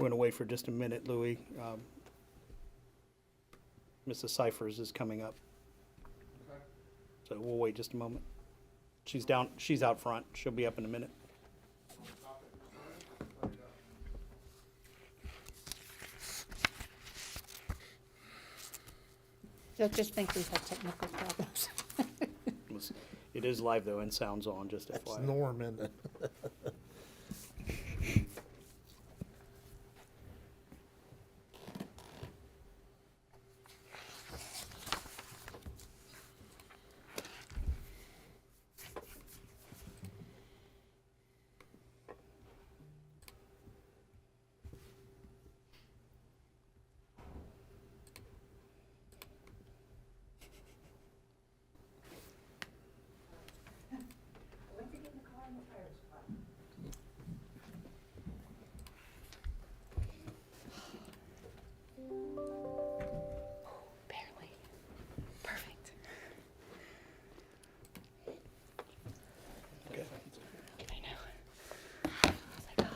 going to wait for just a minute, Louis. Mrs. Cyphers is coming up. So we'll wait just a moment. She's out front. She'll be up in a minute. They'll just think we've had technical problems. It is live though and sounds on, just That's FYI. Norm, isn't it? Barely. Perfect. Okay. I know. I was like,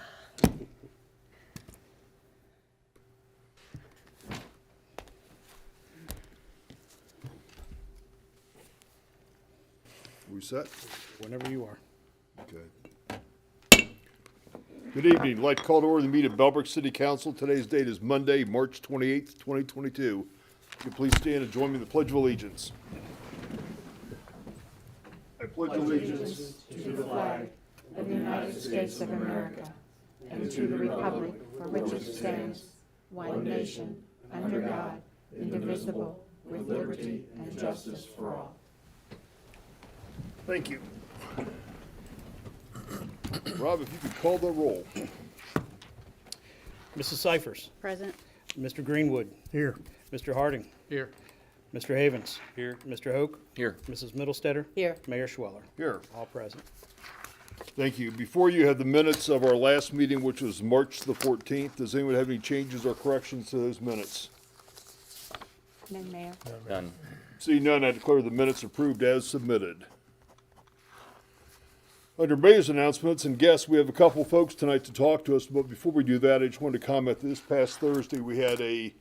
We set? Whenever you are. Okay. Good evening. I'd like to call to order the meeting of Bellbrook City Council. Today's date is Monday, March 28th, 2022. If you please stand and join me in the Pledge of Allegiance. I pledge allegiance to the flag of the United States of America and to the republic for which it stands, one nation, under God, indivisible, with liberty and justice for all. Thank you. Rob, if you could call the roll. Mrs. Cyphers, Present. Mr. Greenwood. Here. Mr. Harding. Here. Mr. Havens. Here. Mr. Hoke. Here. Mrs. Middlestetter. Here. Mayor Schweller. Here. All present. Thank you. Before you have the minutes of our last meeting, which was March the 14th. Does anyone have any changes or corrections to those minutes? None, Mayor. Done. Seeing none, I declare the minutes approved as submitted. Under mayor's announcements and guests, we have a couple folks tonight to talk to us, but before we do that, I just wanted to comment that this past Thursday, we had a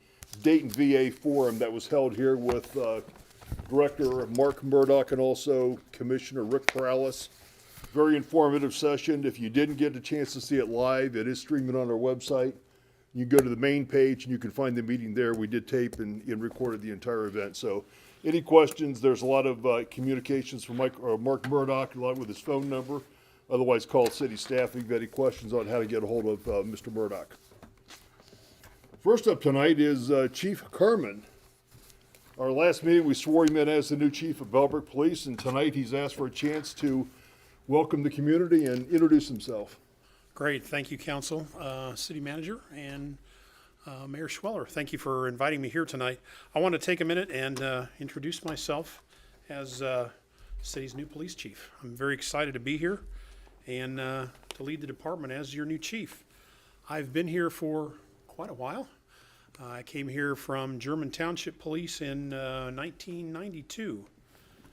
Dayton VA forum that was held here with Director Mark Murdoch and also Commissioner Rick Corrales. Very informative session. If you didn't get a chance to see it live, it is streaming on our website. You can go to the main page and you can find the meeting there. We did tape and recorded the entire event. So any questions, there's a lot of communications from Mark Murdoch, a lot with his phone number. Otherwise, call city staff if you've got any questions on how to get a hold of Mr. Murdoch. First up tonight is Chief Kerman. Our last meeting, we swore him in as the new chief of Bellbrook Police, and tonight he's asked for a chance to welcome the community and introduce himself. Great, thank you, Council, City Manager, and Mayor Schweller. Thank you for inviting me here tonight. I want to take a minute and introduce myself as city's new police chief. I'm very excited to be here and to lead the department as your new chief. I've been here for quite a while. I came here from German Township Police in 1992.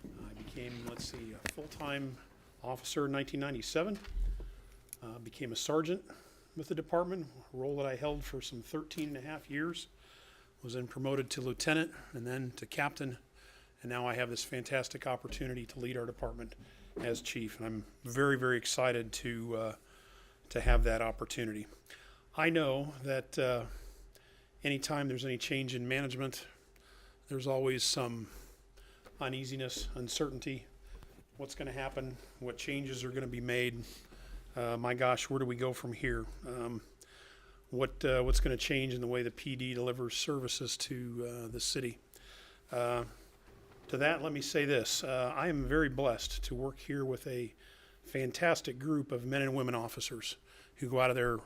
I became, a full-time officer in 1997. Became a sergeant with the department, a role that I held for some 13 and a half years. Was then promoted to lieutenant and then to captain. And now I have this fantastic opportunity to lead our department as chief. And I'm very, very excited to have that opportunity. I know that anytime there's any change in management, there's always some uneasiness, uncertainty. What's going to happen? What changes are going to be made? My gosh, where do we go from here? What's going to change in the way the PD delivers services to the city? To that, let me say this. I am very blessed to work here with a fantastic group of men and women officers who go out of their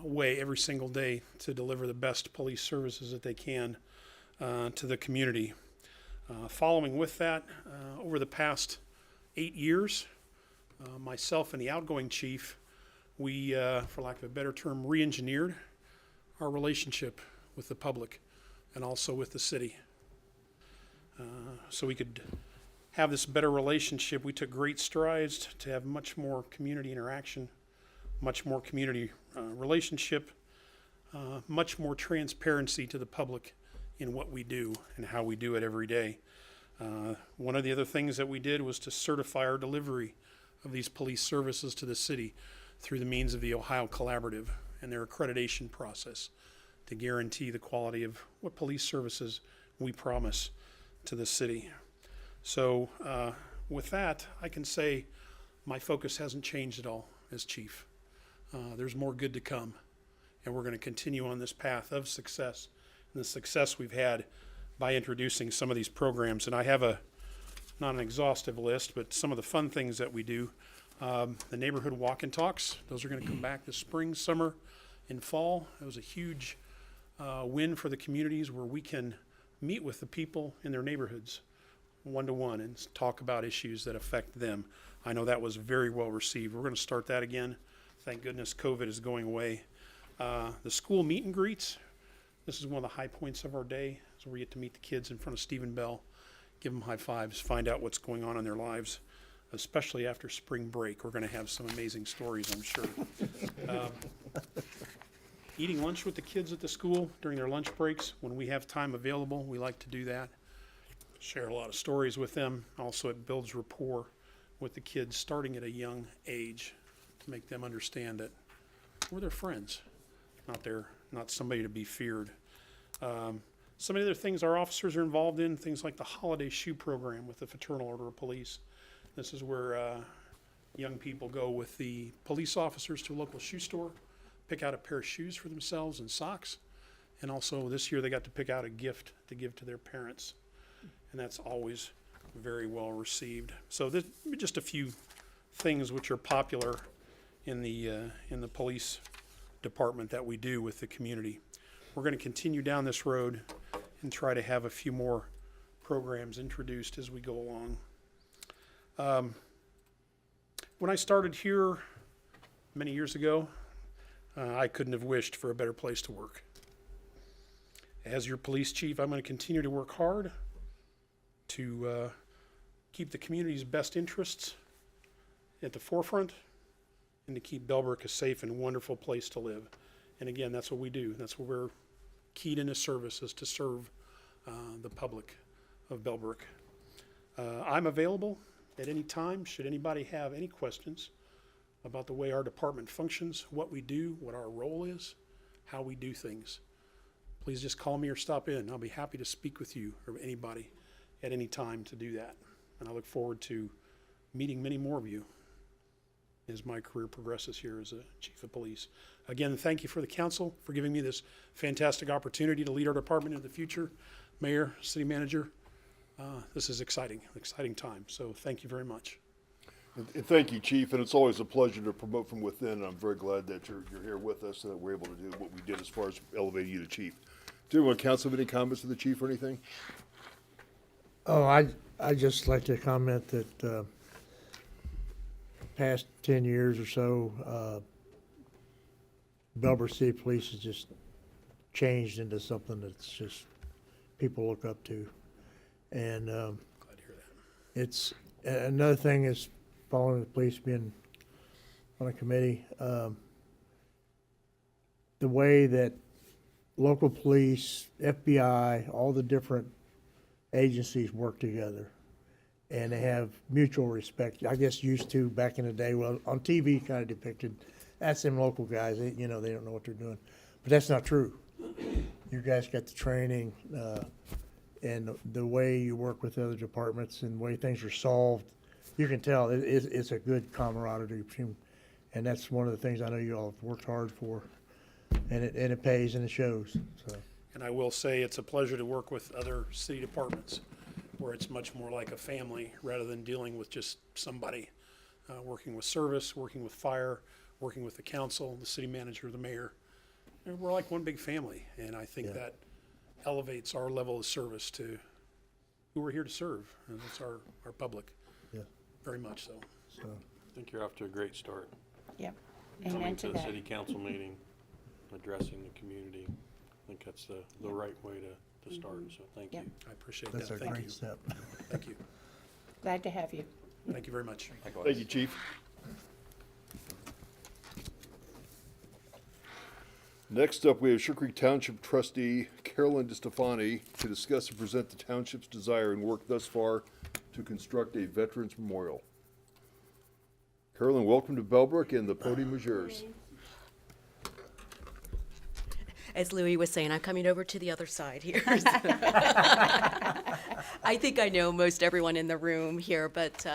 way every single day to deliver the best police services that they can to the community. Following with that, over the past 8 years, myself and the outgoing chief, we, for lack of a better term, re-engineered our relationship with the public and also with the city. So we could have this better relationship. We took great strides to have much more community interaction, much more community relationship, much more transparency to the public in what we do and how we do it every day. One of the other things that we did was to certify our delivery of these police services to the city through the means of the Ohio Collaborative and their accreditation process to guarantee the quality of what police services we promise to the city. So with that, I can say my focus hasn't changed at all as chief. There's more good to come, and we're going to continue on this path of success and the success we've had by introducing some of these programs. And I have not an exhaustive list, but some of the fun things that we do. The neighborhood walk and talks, those are going to come back this spring, summer, and fall. It was a huge win for the communities where we can meet with the people in their neighborhoods one-to-one and talk about issues that affect them. I know that was very well received. We're going to start that again. Thank goodness COVID is going away. The school meet and greets, this is one of the high points of our day, is where we get to meet the kids in front of Stephen Bell, give them high fives, find out what's going on in their lives, especially after spring break. We're going to have some amazing stories, I'm sure. Eating lunch with the kids at the school during their lunch breaks, when we have time available, we like to do that. Share a lot of stories with them. Also, it builds rapport with the kids starting at a young age to make them understand that we're their friends, not somebody to be feared. Some of the other things our officers are involved in, things like the holiday shoe program with the Fraternal Order of Police. This is where young people go with the police officers to a local shoe store, pick out a pair of shoes for themselves and socks. And also this year they got to pick out a gift to give to their parents. And that's always very well received. So this just a few things which are popular in the police department that we do with the community. We're going to continue down this road and try to have a few more programs introduced as we go along. When I started here many years ago, I couldn't have wished for a better place to work. As your police chief, I'm going to continue to work hard to keep the community's best interests at the forefront and to keep Bellbrook a safe and wonderful place to live. And again, that's what we do. That's what we're keyed into service, is to serve the public of Bellbrook. I'm available at any time should anybody have any questions about the way our department functions, what we do, what our role is, how we do things. Please just call me or stop in. I'll be happy to speak with you or anybody at any time to do that. And I look forward to meeting many more of you as my career progresses here as a chief of police. Again, thank you for the council for giving me this fantastic opportunity to lead our department in the future. Mayor, city manager, this is exciting time. So thank you very much. And thank you, Chief, and it's always a pleasure to promote from within, and I'm very glad that you're here with us and that we're able to do what we did as far as elevating you to Chief. Do anyone council have any comments to the Chief or anything? Oh, I just like to comment that past 10 years or so, Bellbrook City Police has just changed into something that's just people look up to. And Glad to hear that. it's another thing is following the police being on a committee. The way that local police, FBI, all the different agencies work together, and they have mutual respect. I guess used to back in the day. Well, on TV, kind of depicted that's them local guys. They don't know what they're doing, but that's not true. You guys got the training and the way you work with other departments and the way things are solved. You can tell it's a good camaraderie between, and that's one of the things I know you all have worked hard for, and it pays and it shows. So. And I will say it's a pleasure to work with other city departments where it's much more like a family rather than dealing with just somebody. Working with service, working with fire, working with the council, the city manager, the mayor. And we're like one big family, and I think that elevates our level of service to who we're here to serve, and that's our public. Yeah. Very much so. So. I think you're off to a great start. Yep. Coming Amen to to the that. city council meeting, addressing the community. I think that's the right way to start, so thank you. Yep. I appreciate That's that. a Thank you. great step. Thank you. Glad to have you. Thank you very much. Thank you, Chief. Next up, we have Sugar Creek Township trustee Carolyn DeStefani to discuss and present the township's desire and work thus far to construct a Veterans Memorial. Carolyn, welcome to Bellbrook, and the podium is yours. As Louis was saying, I'm coming over to the other side here. I think I know most everyone in the room here, but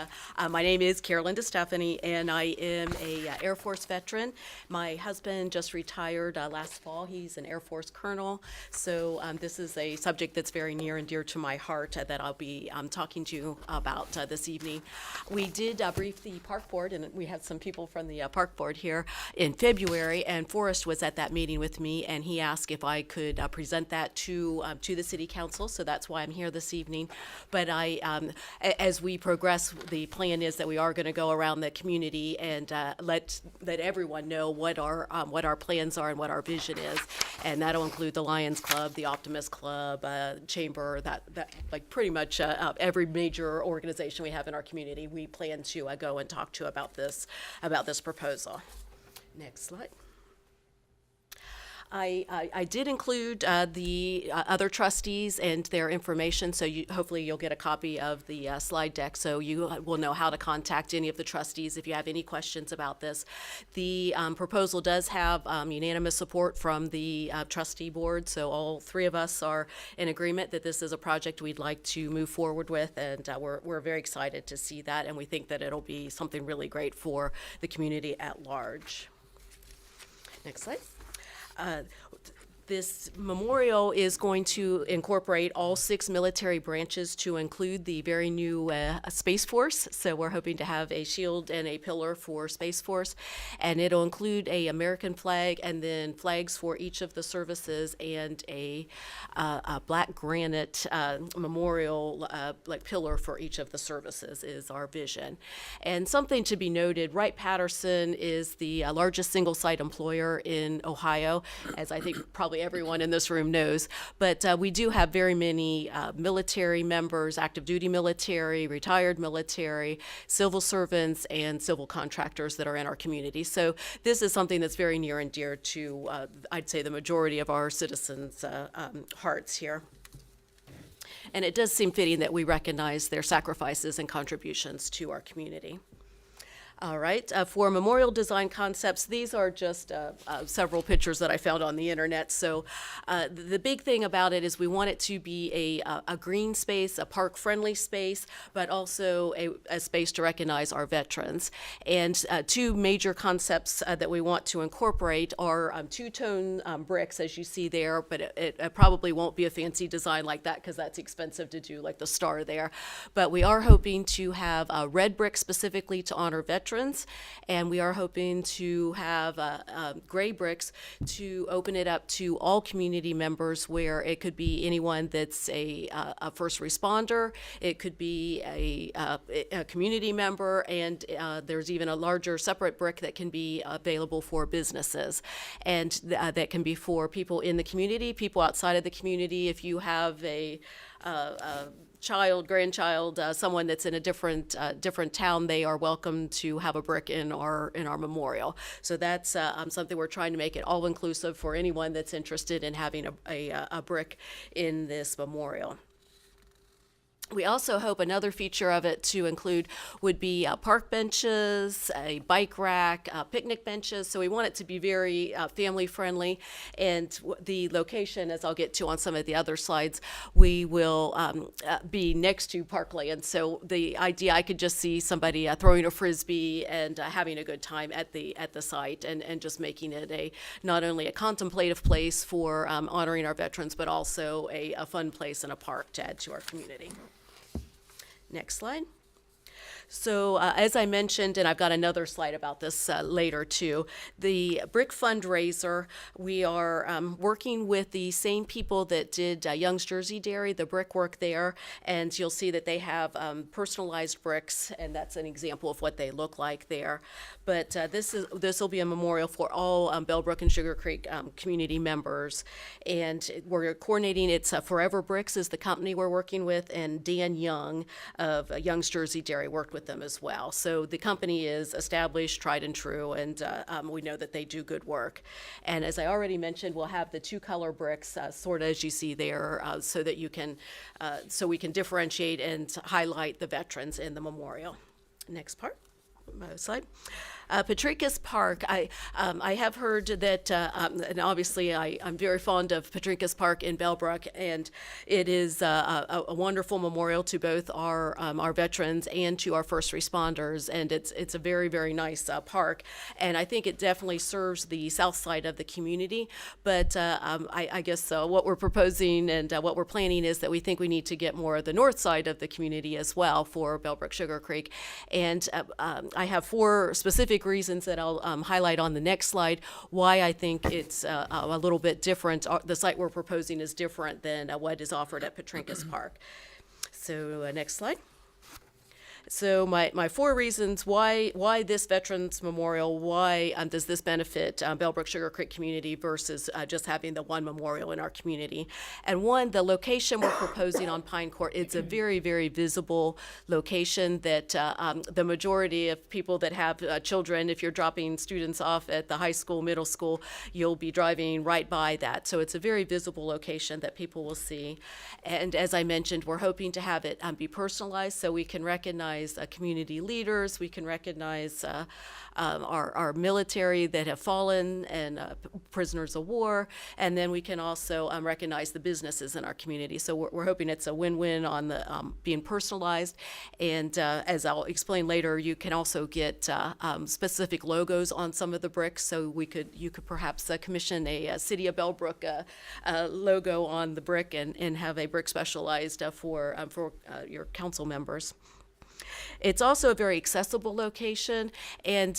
my name is Carolyn DeStefani, and I am a Air Force veteran. My husband just retired last fall. He's an Air Force colonel, so this is a subject that's very near and dear to my heart that I'll be talking to you about this evening. We did brief the park board, and we had some people from the park board here in February, and Forrest was at that meeting with me, and he asked if I could present that to the city council, so that's why I'm here this evening. But as we progress, the plan is that we are going to go around the community and let everyone know what our plans are and what our vision is, and that'll include the Lions Club, the Optimist Club, Chamber, that like pretty much every major organization we have in our community. We plan to go and talk to about this proposal. Next slide. I did include the other trustees and their information, so hopefully you'll get a copy of the slide deck, so you will know how to contact any of the trustees if you have any questions about this. The proposal does have unanimous support from the trustee board, so all three of us are in agreement that this is a project we'd like to move forward with, and we're very excited to see that, and we think that it'll be something really great for the community at large. Next slide. This memorial is going to incorporate all 6 military branches to include the very new Space Force. So we're hoping to have a shield and a pillar for Space Force. And it'll include a American flag and then flags for each of the services and a black granite memorial like pillar for each of the services is our vision. And something to be noted, Wright-Patterson is the largest single-site employer in Ohio, as I think probably everyone in this room knows, but we do have very many military members, active duty military, retired military, civil servants, and civil contractors that are in our community. So this is something that's very near and dear to, I'd say, the majority of our citizens' hearts here. And it does seem fitting that we recognize their sacrifices and contributions to our community. All right, for memorial design concepts, these are just several pictures that I found on the internet. So the big thing about it is we want it to be a green space, a park-friendly space, but also a space to recognize our veterans. And 2 major concepts that we want to incorporate are 2-tone bricks, as you see there, but it probably won't be a fancy design like that because that's expensive to do, like the star there. But we are hoping to have red brick specifically to honor veterans. And we are hoping to have gray bricks to open it up to all community members, where it could be anyone that's a first responder, it could be a community member, and there's even a larger separate brick that can be available for businesses. And that can be for people in the community, people outside of the community. If you have a child, grandchild, someone that's in a different town, they are welcome to have a brick in our memorial. So that's something we're trying to make it all inclusive for anyone that's interested in having a brick in this memorial. We also hope another feature of it to include would be park benches, a bike rack, picnic benches. So we want it to be very family friendly. And the location, as I'll get to on some of the other slides, we will be next to parkland. So the idea, I could just see somebody throwing a Frisbee and having a good time at the site, and just making it not only a contemplative place for honoring our veterans, but also a fun place and a park to add to our community. Next slide. So as I mentioned, and I've got another slide about this later too, the Brick Fundraiser, we are working with the same people that did Young's Jersey Dairy, the brickwork there, and you'll see that they have personalized bricks, and that's an example of what they look like there. But this will be a memorial for all Bellbrook and Sugar Creek community members, and we're coordinating. It's Forever Bricks is the company we're working with, and Dan Young of Young's Jersey Dairy worked with with them as well. So the company is established, tried and true, and we know that they do good work. And as I already mentioned, we'll have the two-color bricks, sort of as you see there, so that you can, so we can differentiate and highlight the veterans in the memorial. Next part, slide. Patrinkus Park, I have heard that, and obviously I'm very fond of Patrinkus Park in Bellbrook, and it is a wonderful memorial to both our veterans and to our first responders, and it's a very, very nice park, and I think it definitely serves the south side of the community, but I guess what we're proposing and what we're planning is that we think we need to get more of the north side of the community as well for Bellbrook Sugar Creek, and I have 4 specific reasons that I'll highlight on the next slide why I think it's a little bit different. The site we're proposing is different than what is offered at Patrinkus Park. So next slide. So my 4 reasons why this Veterans Memorial, why does this benefit Bellbrook Sugar Creek community versus just having the one memorial in our community. And one, the location we're proposing on Pine Court, it's a very, very visible location that the majority of people that have children, if you're dropping students off at the high school, middle school, you'll be driving right by that. So it's a very visible location that people will see. And as I mentioned, we're hoping to have it be personalized so we can recognize community leaders, we can recognize our military that have fallen and prisoners of war, and then we can also recognize the businesses in our community. So we're hoping it's a win-win on the being personalized, and as I'll explain later, you can also get specific logos on some of the bricks, so you could perhaps commission a City of Bellbrook logo on the brick and have a brick specialized for your council members. It's also a very accessible location, and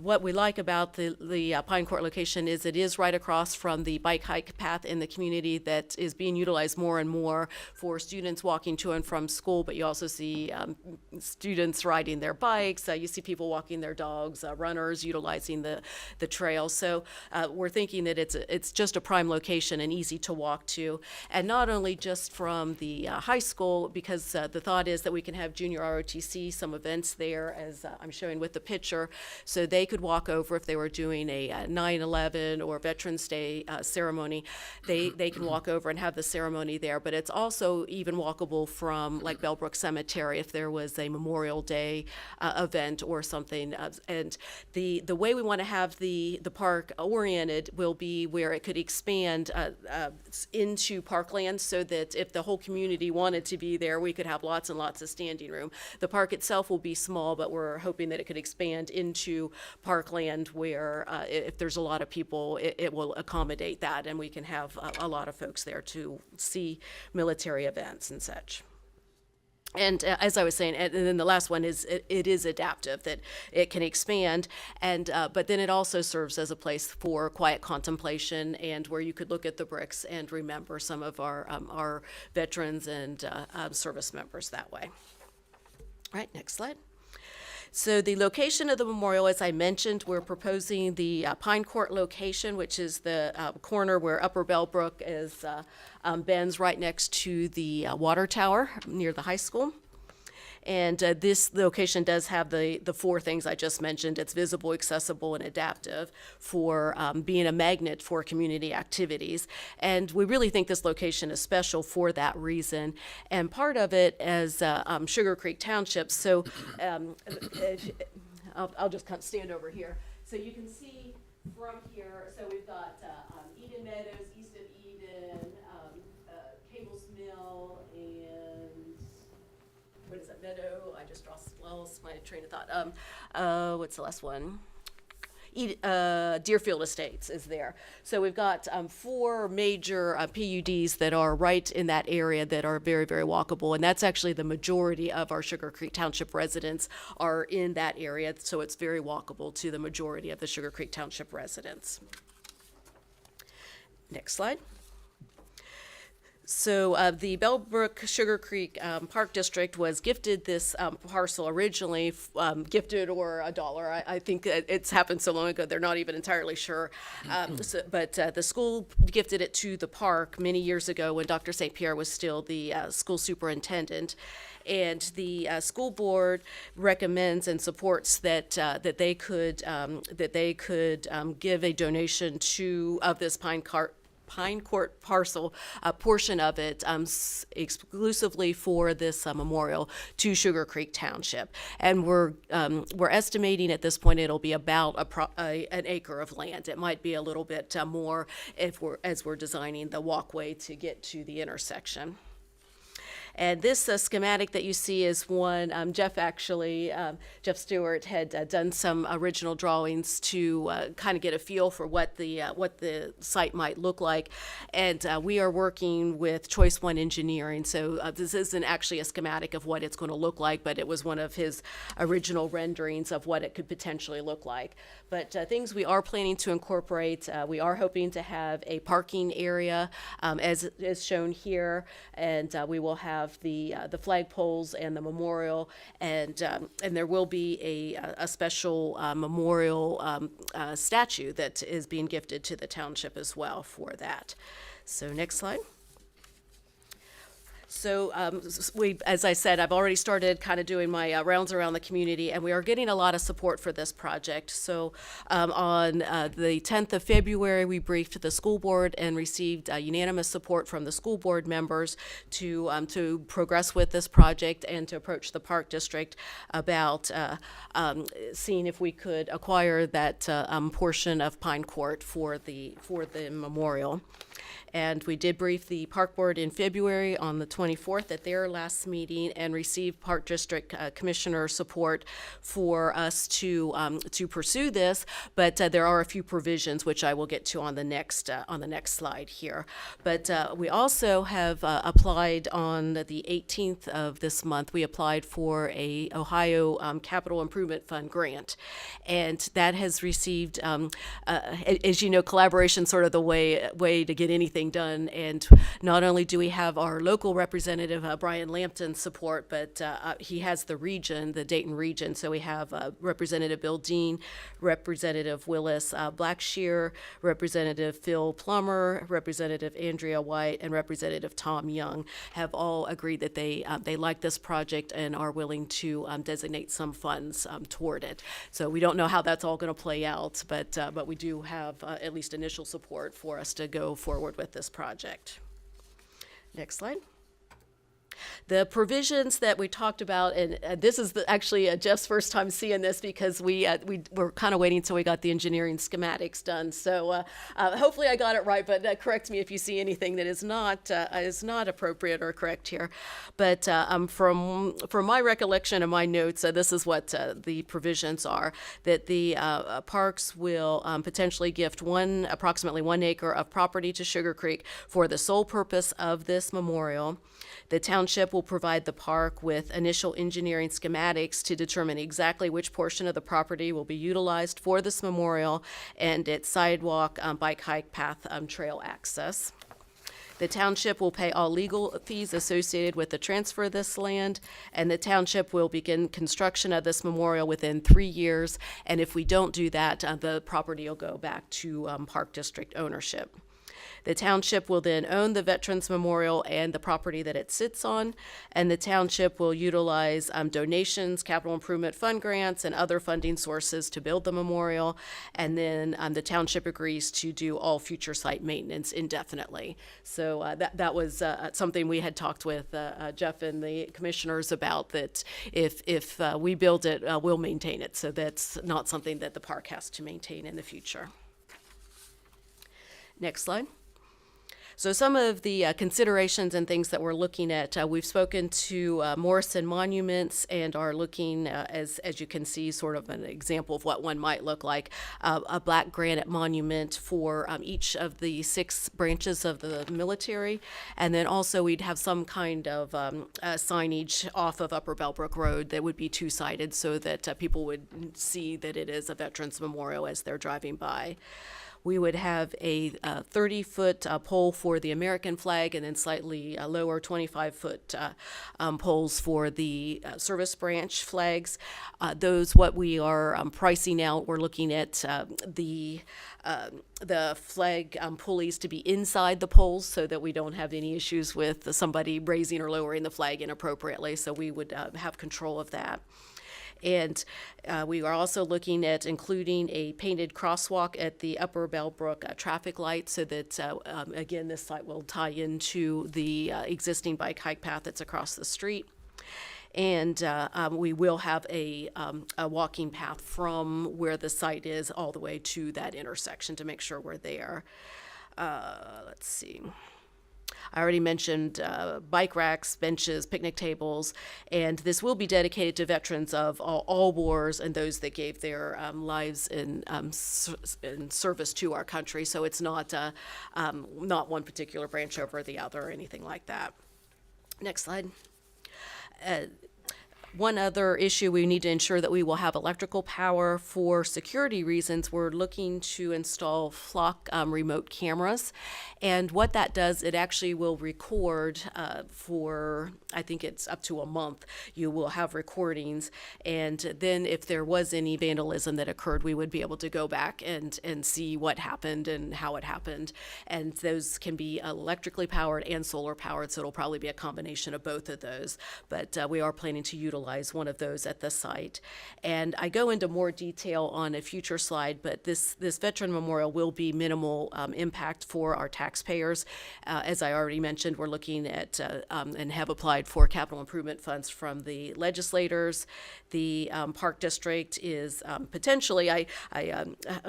what we like about the Pine Court location is it is right across from the bike hike path in the community that is being utilized more and more for students walking to and from school, but you also see students riding their bikes, you see people walking their dogs, runners utilizing the trail. So we're thinking that it's just a prime location and easy to walk to, and not only just from the high school, because the thought is that we can have junior ROTC, some events there, as I'm showing with the picture, so they could walk over if they were doing a 9/11 or Veterans Day ceremony. They can walk over and have the ceremony there, but it's also even walkable from like Bellbrook Cemetery if there was a Memorial Day event or something. And the way we want to have the park oriented will be where it could expand into parkland, so that if the whole community wanted to be there, we could have lots and lots of standing room. The park itself will be small, but we're hoping that it could expand into parkland where if there's a lot of people, it will accommodate that, and we can have a lot of folks there to see military events and such. And as I was saying, and then the last one is it is adaptive, that it can expand, and but then it also serves as a place for quiet contemplation and where you could look at the bricks and remember some of our veterans and service members that way. All right, next slide. So the location of the memorial, as I mentioned, we're proposing the Pine Court location, which is the corner where Upper Bellbrook is bends right next to the water tower near the high school. And this location does have the 4 things I just mentioned. It's visible, accessible, and adaptive for being a magnet for community activities. And we really think this location is special for that reason. And part of it is Sugar Creek Township. So I'll just kind of stand over here. So you can see from here, so we've got Eden Meadows, east of Eden, Cable's Mill, and what is that, Meadow? I just lost my train of thought. What's the last one? Deerfield Estates is there. So we've got 4 major PUDs that are right in that area that are very, very walkable, and that's actually the majority of our Sugar Creek Township residents are in that area, so it's very walkable to the majority of the Sugar Creek Township residents. Next slide. So the Bellbrook Sugar Creek Park District was gifted this parcel originally, gifted or a dollar. I think it's happened so long ago, they're not even entirely sure. But the school gifted it to the park many years ago when Dr. St. Pierre was still the school superintendent. And the school board recommends and supports that they could give a donation of this Pine Court parcel, a portion of it exclusively for this memorial to Sugar Creek Township. And we're estimating at this point it'll be about an acre of land. It might be a little bit more as we're designing the walkway to get to the intersection. And this schematic that you see is one Jeff Stewart had done some original drawings to kind of get a feel for what the site might look like. And we are working with Choice One Engineering. So this isn't actually a schematic of what it's going to look like, but it was one of his original renderings of what it could potentially look like. But things we are planning to incorporate, we are hoping to have a parking area as is shown here, and we will have the flagpoles and the memorial, and there will be a special memorial statue that is being gifted to the township as well for that. So next slide. So as I said, I've already started kind of doing my rounds around the community, and we are getting a lot of support for this project. So on the 10th of February, we briefed the school board and received unanimous support from the school board members to progress with this project and to approach the Park District about seeing if we could acquire that portion of Pine Court for the memorial. And we did brief the Park Board in February on the 24th at their last meeting and received Park District Commissioner support for us to pursue this. But there are a few provisions which I will get to on the next slide here. But we also have applied on the 18th of this month. We applied for a Ohio Capital Improvement Fund grant, and that has received, as you know, collaboration sort of the way to get anything done. And not only do we have our local representative, Brian Lampton, support, but he has the region, the Dayton region. So we have Representative Bill Dean, Representative Willis Blackshear, Representative Phil Plummer, Representative Andrea White, and Representative Tom Young have all agreed that they like this project and are willing to designate some funds toward it. So we don't know how that's all going to play out, but we do have at least initial support for us to go forward with this project. Next slide. The provisions that we talked about, and this is actually Jeff's first time seeing this because we were kind of waiting until we got the engineering schematics done. So hopefully I got it right, but correct me if you see anything that is not appropriate or correct here. But from my recollection and my notes, this is what the provisions are: that the parks will potentially gift approximately 1 acre of property to Sugar Creek for the sole purpose of this memorial. The township will provide the park with initial engineering schematics to determine exactly which portion of the property will be utilized for this memorial and its sidewalk, bike hike path, trail access. The township will pay all legal fees associated with the transfer of this land, and the township will begin construction of this memorial within 3 years. And if we don't do that, the property will go back to Park District ownership. The township will then own the Veterans Memorial and the property that it sits on, and the township will utilize donations, capital improvement fund grants, and other funding sources to build the memorial, and then the township agrees to do all future site maintenance indefinitely. So that was something we had talked with Jeff and the commissioners about, that if we build it, we'll maintain it. So that's not something that the park has to maintain in the future. Next slide. So some of the considerations and things that we're looking at, we've spoken to Morrison Monuments and are looking, as you can see, sort of an example of what one might look like, a black granite monument for each of the 6 branches of the military. And then also we'd have some kind of signage off of Upper Bellbrook Road that would be 2-sided so that people would see that it is a Veterans Memorial as they're driving by. We would have a 30-foot pole for the American flag, and then slightly lower 25-foot poles for the service branch flags. Those, what we are pricing out, we're looking at the flag pulleys to be inside the poles so that we don't have any issues with somebody raising or lowering the flag inappropriately. So we would have control of that. And we are also looking at including a painted crosswalk at the upper Bellbrook traffic light so that, again, this site will tie into the existing bike hike path that's across the street. And we will have a walking path from where the site is all the way to that intersection to make sure we're there. Let's see. I already mentioned bike racks, benches, picnic tables, and this will be dedicated to veterans of all wars and those that gave their lives in service to our country. So it's not one particular branch over the other or anything like that. Next slide. One other issue, we need to ensure that we will have electrical power for security reasons. We're looking to install flock remote cameras. And what that does, it actually will record for, I think it's up to a month. You will have recordings. And then if there was any vandalism that occurred, we would be able to go back and see what happened and how it happened. And those can be electrically powered and solar powered. So it'll probably be a combination of both of those. But we are planning to utilize one of those at the site. And I go into more detail on a future slide, but this veteran memorial will be minimal impact for our taxpayers. As I already mentioned, we're looking at and have applied for capital improvement funds from the legislators. The Park District is potentially,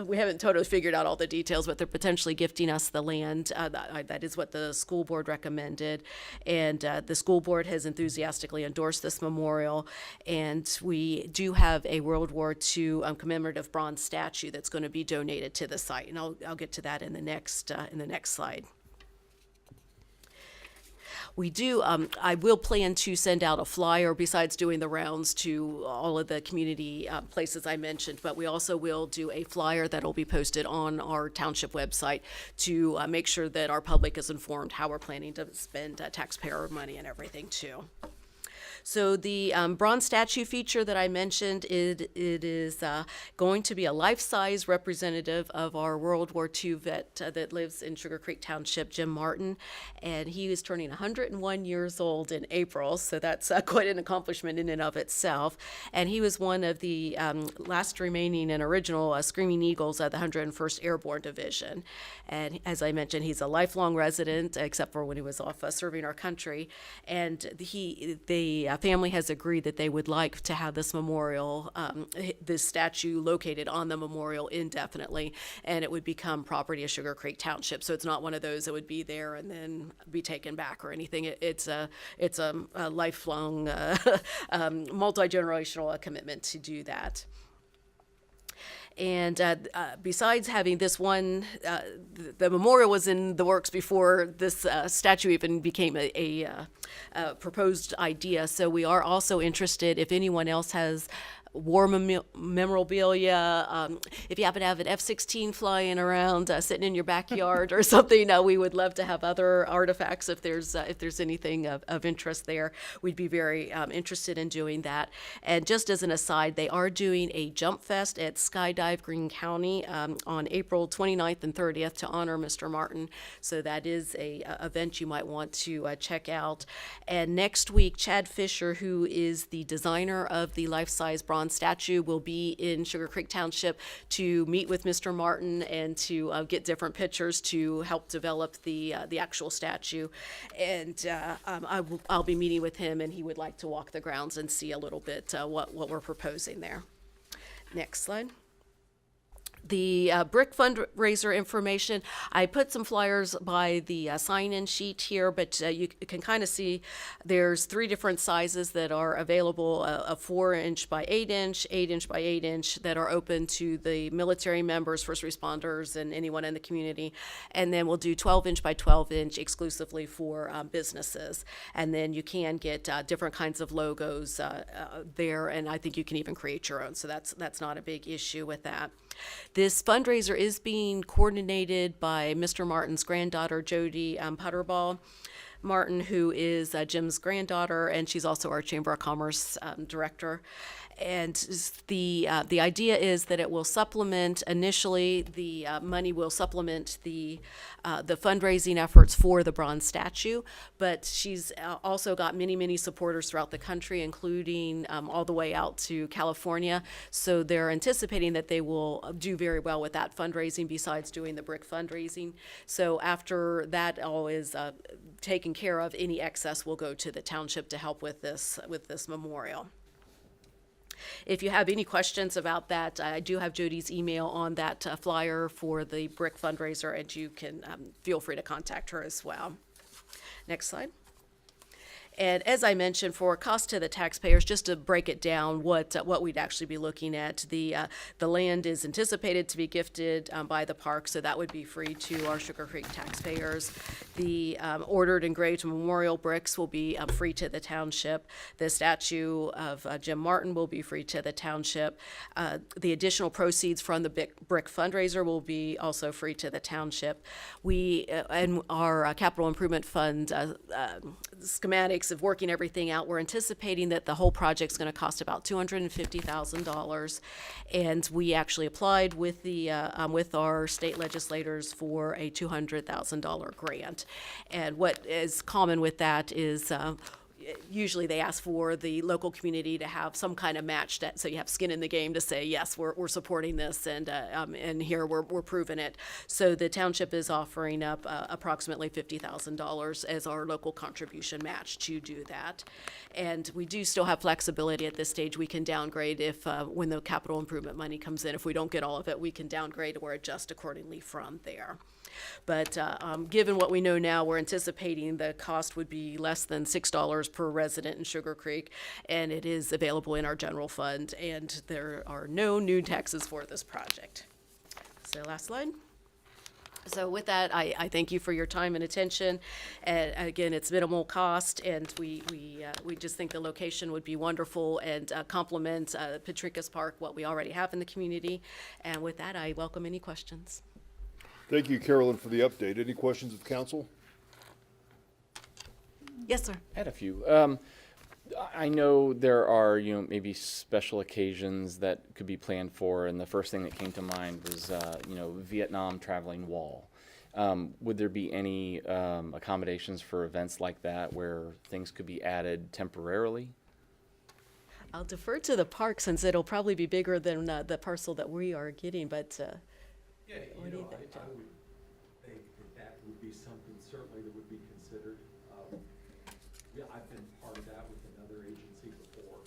we haven't totally figured out all the details, but they're potentially gifting us the land. That is what the school board recommended. And the school board has enthusiastically endorsed this memorial. And we do have a World War II commemorative bronze statue that's going to be donated to the site. And I'll get to that in the next slide. We do, I will plan to send out a flyer besides doing the rounds to all of the community places I mentioned, but we also will do a flyer that will be posted on our township website to make sure that our public is informed how we're planning to spend taxpayer money and everything too. So the bronze statue feature that I mentioned, it is going to be a life-size representative of our World War II vet that lives in Sugar Creek Township, Jim Martin, and he is turning 101 years old in April, so that's quite an accomplishment in and of itself. And he was one of the last remaining and original Screaming Eagles of the 101st Airborne Division. And as I mentioned, he's a lifelong resident, except for when he was off serving our country. And the family has agreed that they would like to have this memorial, this statue located on the memorial indefinitely, and it would become property of Sugar Creek Township. So it's not one of those that would be there and then be taken back or anything. It's a lifelong, multi-generational commitment to do that. And besides having this one, the memorial was in the works before this statue even became a proposed idea. So we are also interested, if anyone else has war memorabilia, if you happen to have an F-16 flying around, sitting in your backyard or something, we would love to have other artifacts if there's anything of interest there. We'd be very interested in doing that. And just as an aside, they are doing a Jump Fest at Skydive Greene County on April 29th and 30th to honor Mr. Martin. So that is a event you might want to check out. And next week, Chad Fisher, who is the designer of the life-size bronze statue, will be in Sugar Creek Township to meet with Mr. Martin and to get different pictures to help develop the actual statue. And I'll be meeting with him, and he would like to walk the grounds and see a little bit what we're proposing there. Next slide. The Brick Fundraiser information, I put some flyers by the sign-in sheet here, but you can kind of see there's 3 different sizes that are available, a 4-inch by 8-inch, 8-inch by 8-inch that are open to the military members, first responders, and anyone in the community. And then we'll do 12-inch by 12-inch exclusively for businesses. And then you can get different kinds of logos there, and I think you can even create your own, so that's not a big issue with that. This fundraiser is being coordinated by Mr. Martin's granddaughter, Jody Putterball Martin, who is Jim's granddaughter, and she's also our Chamber of Commerce director. And the idea is that it will supplement, initially, the money will supplement the fundraising efforts for the bronze statue, but she's also got many, many supporters throughout the country, including all the way out to California. So they're anticipating that they will do very well with that fundraising besides doing the brick fundraising. So after that all is taken care of, any excess will go to the township to help with this memorial. If you have any questions about that, I do have Jody's email on that flyer for the brick fundraiser, and you can feel free to contact her as well. Next slide. And as I mentioned, for cost to the taxpayers, just to break it down, what we'd actually be looking at, the land is anticipated to be gifted by the park, so that would be free to our Sugar Creek taxpayers. The ordered engraved memorial bricks will be free to the township. The statue of Jim Martin will be free to the township. The additional proceeds from the brick fundraiser will be also free to the township. We and our capital improvement fund schematics of working everything out, we're anticipating that the whole project's going to cost about $250,000, and we actually applied with the with our state legislators for a $200,000 grant. And what is common with that is usually they ask for the local community to have some kind of match, that so you have skin in the game to say, yes, we're supporting this, and here we're proving it. So the township is offering up approximately $50,000 as our local contribution match to do that. And we do still have flexibility at this stage. We can downgrade if when the capital improvement money comes in. If we don't get all of it, we can downgrade or adjust accordingly from there. But given what we know now, we're anticipating the cost would be less than $6 per resident in Sugar Creek, and it is available in our general fund, and there are no new taxes for this project. So last slide. So with that, I thank you for your time and attention. And again, it's minimal cost, and we just think the location would be wonderful and complement Patricus Park, what we already have in the community. And with that, I welcome any questions. Thank you, Carolyn, for the update. Any questions of council? Yes, sir. I had a few. I know there are, maybe special occasions that could be planned for, and the first thing that came to mind was, Vietnam traveling wall. Would there be any accommodations for events like that where things could be added temporarily? I'll defer to the park since it'll probably be bigger than the parcel that we are getting, but Yeah, what do you think, John? I would think that would be something certainly that would be considered. Yeah, I've been part of that with another agency before.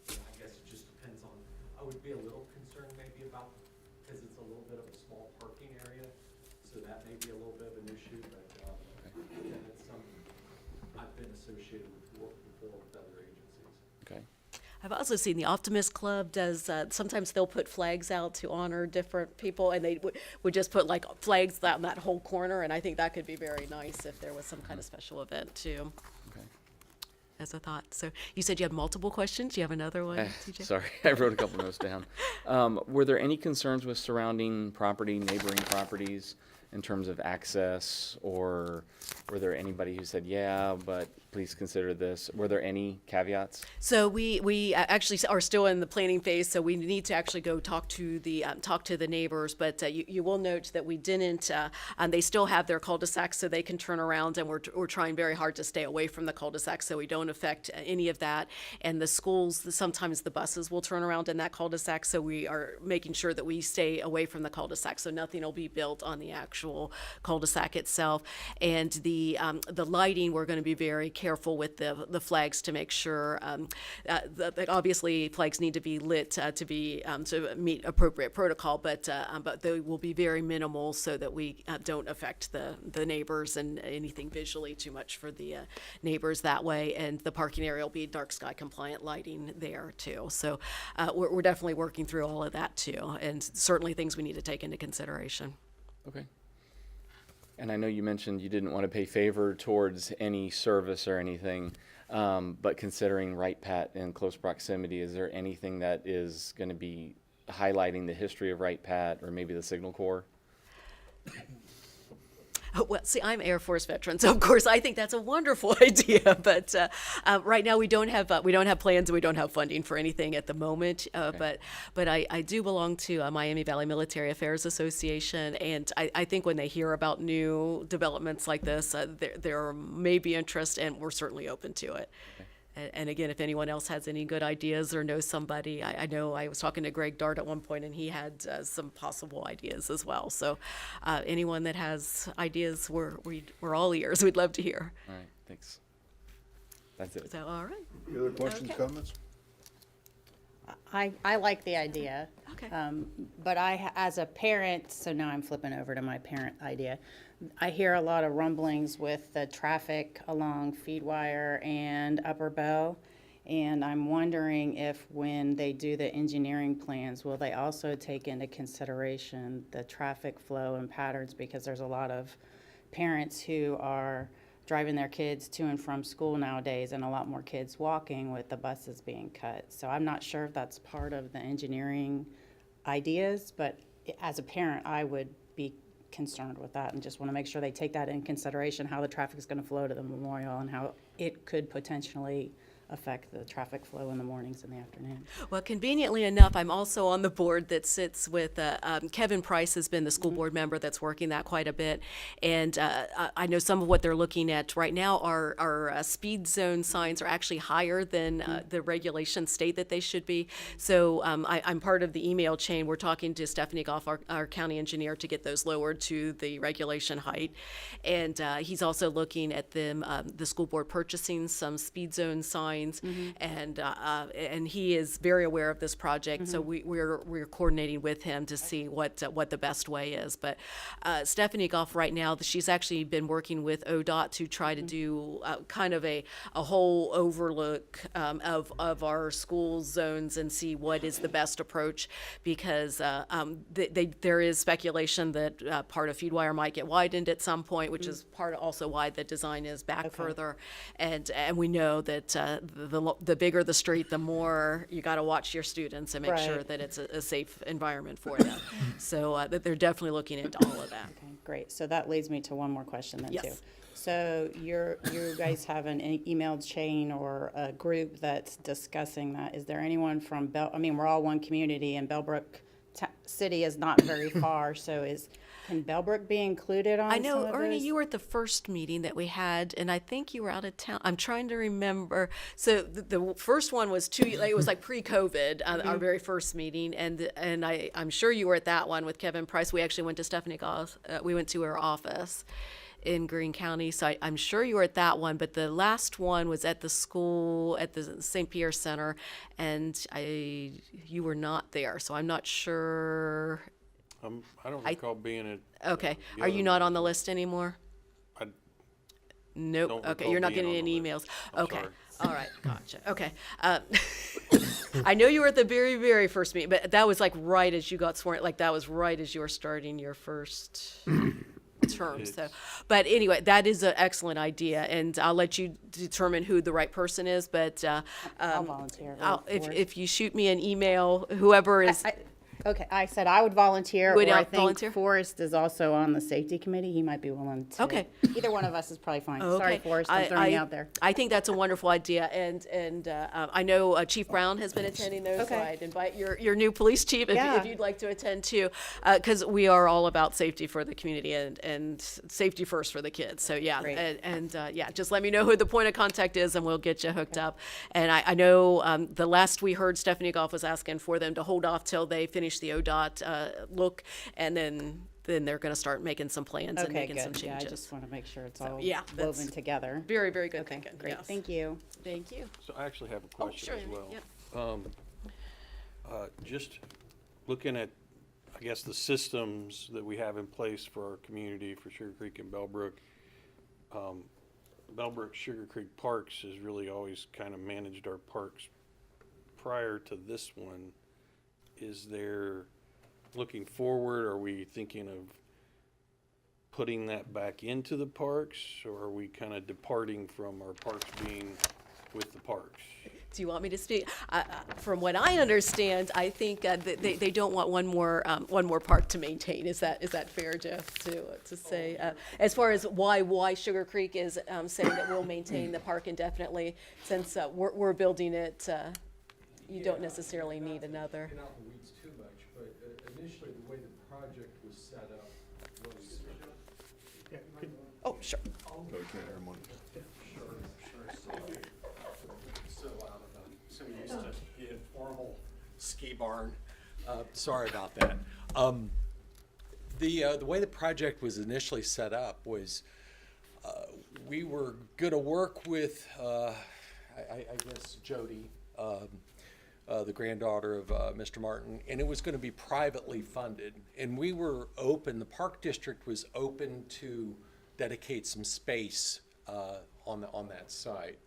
I guess it just depends on, I would be a little concerned maybe about, because it's a little bit of a small parking area, so that may be a little bit of an issue, but yeah, that's something I've been associated with before with other agencies. Okay. I've also seen the Optimist Club does, sometimes they'll put flags out to honor different people, and they would just put like flags out in that whole corner, and I think that could be very nice if there was some kind of special event too. Okay. As a thought. So you said you had multiple questions. You have another one, TJ? Sorry, I wrote a couple notes down. Were there any concerns with surrounding property, neighboring properties, in terms of access, or were there anybody who said, yeah, but please consider this? Were there any caveats? So we actually are still in the planning phase, so we need to actually go talk to the neighbors. But you will note that we didn't. They still have their cul-de-sacs, so they can turn around, and we're trying very hard to stay away from the cul-de-sac, so we don't affect any of that. And the schools, sometimes the buses will turn around in that cul-de-sac, so we are making sure that we stay away from the cul-de-sac, so nothing will be built on the actual cul-de-sac itself. And the lighting, we're going to be very careful with the flags to make sure obviously flags need to be lit to meet appropriate protocol, but they will be very minimal so that we don't affect the neighbors and anything visually too much for the neighbors that way. And the parking area will be dark sky compliant lighting there too. So we're definitely working through all of that too, and certainly things we need to take into consideration. Okay. And I know you mentioned you didn't want to pay favor towards any service or anything, but considering Wright Pat in close proximity, is there anything that is going to be highlighting the history of Wright Pat or maybe the Signal Corps? Oh, well, see, I'm Air Force veteran, so of course I think that's a wonderful idea. But right now we don't have plans and we don't have funding for anything at the moment. But I do belong to Miami Valley Military Affairs Association, and I think when they hear about new developments like this, there may be interest, and we're certainly open to it. And again, if anyone else has any good ideas or knows somebody, I know I was talking to Greg Dart at one point, and he had some possible ideas as well. So anyone that has ideas, we're all ears. We'd love to hear. All right, thanks. That's it. So, all right. Any other questions, Okay. comments? I like the idea. Okay. But as a parent, so now I'm flipping over to my parent idea. I hear a lot of rumblings with the traffic along Feedwire and Upper Bell. And I'm wondering if when they do the engineering plans, will they also take into consideration the traffic flow and patterns? Because there's a lot of parents who are driving their kids to and from school nowadays, and a lot more kids walking with the buses being cut. So I'm not sure if that's part of the engineering ideas, but as a parent, I would be concerned with that and just want to make sure they take that in consideration, how the traffic is going to flow to the memorial and how it could potentially affect the traffic flow in the mornings and the afternoon. Well, conveniently enough, I'm also on the board that sits with, Kevin Price has been the school board member that's working that quite a bit. And I know some of what they're looking at right now are speed zone signs are actually higher than the regulations state that they should be. So I'm part of the email chain. We're talking to Stephanie Goff, our county engineer, to get those lowered to the regulation height. And he's also looking at them, the school board purchasing some speed zone signs. And he is very aware of this project, so we're coordinating with him to see what the best way is. But Stephanie Goff right now, she's actually been working with ODOT to try to do kind of a whole overlook of our school zones and see what is the best approach, because there is speculation that part of Feedwire might get widened at some point, which is part of also why the design is back further. And we know that the bigger the street, the more you got to watch your students and make sure Right. that it's a safe environment for them. So that they're definitely looking into all of that. Okay, great. So that leads me to one more question then, too. Yes. So you guys have an email chain or a group that's discussing that. Is there anyone from we're all one community, and Bellbrook City is not very far, so can Bellbrook be included on I know, some of Ernie, those? you were at the first meeting that we had, and I think you were out of town. I'm trying to remember. So the first one was it was like pre-COVID, our very first meeting, and I'm sure you were at that one with Kevin Price. We actually went to Stephanie Goss. We went to her office in Greene County, so I'm sure you were at that one. But the last one was at the school at the St. Pierre Center, and you were not there, so I'm not sure. I don't recall being at. Okay, the are you other not one. on the list anymore? I Nope. don't Okay, recall you're not being getting on the any emails. list. I'm Okay. sorry. All right. Gotcha. Okay. I know you were at the very, very first meeting, but that was like right as you got sworn. Like that was right as you were starting your first term. So, but anyway, that is an excellent idea, and I'll let you determine who the right person is. But I'll volunteer. if you shoot me an email, whoever is. Okay, I said I would volunteer, Would or I I think volunteer? Forrest is also on the safety committee. He might be willing to. Okay. Either one of us is probably fine. Okay. Sorry, Forrest, I'm throwing you out there. I think that's a wonderful idea, and I know Chief Brown has been attending those, so Okay. I'd invite your new police chief if Yeah. you'd like to attend too, because we are all about safety for the community and safety first for the kids. So yeah, Great. and just let me know who the point of contact is, and we'll get you hooked up. And I know the last we heard, Stephanie Goff was asking for them to hold off till they finish the ODOT look, and then they're going to start making some plans and Okay, making some good. Yeah, I changes. just want to make sure it's all yeah, that's- woven together. Very, very good Okay, thinking. great. Yes. Thank you. Thank you. So I actually have a Oh, question sure. as well. Yep. Just looking at, I guess, the systems that we have in place for our community, for Sugar Creek and Bellbrook. Bellbrook Sugar Creek Parks has really always kind of managed our parks prior to this one. Is there, looking forward, are we thinking of putting that back into the parks, or are we kind of departing from our parks being with the parks? Do you want me to speak? From what I understand, I think they don't want one more park to maintain. Is that fair, Jeff, to say? As far as why Sugar Creek is saying that we'll maintain the park indefinitely, since we're building it, you don't necessarily need another. Get out the weeds too much, but initially, the way the project was set up was. Oh, sure. No, you can't hear him on. So used to the informal ski barn. Sorry about that. The way the project was initially set up was we were going to work with, I guess, Jody, the granddaughter of Mr. Martin, and it was going to be privately funded. And we were open, the Park District was open to dedicate some space on that site.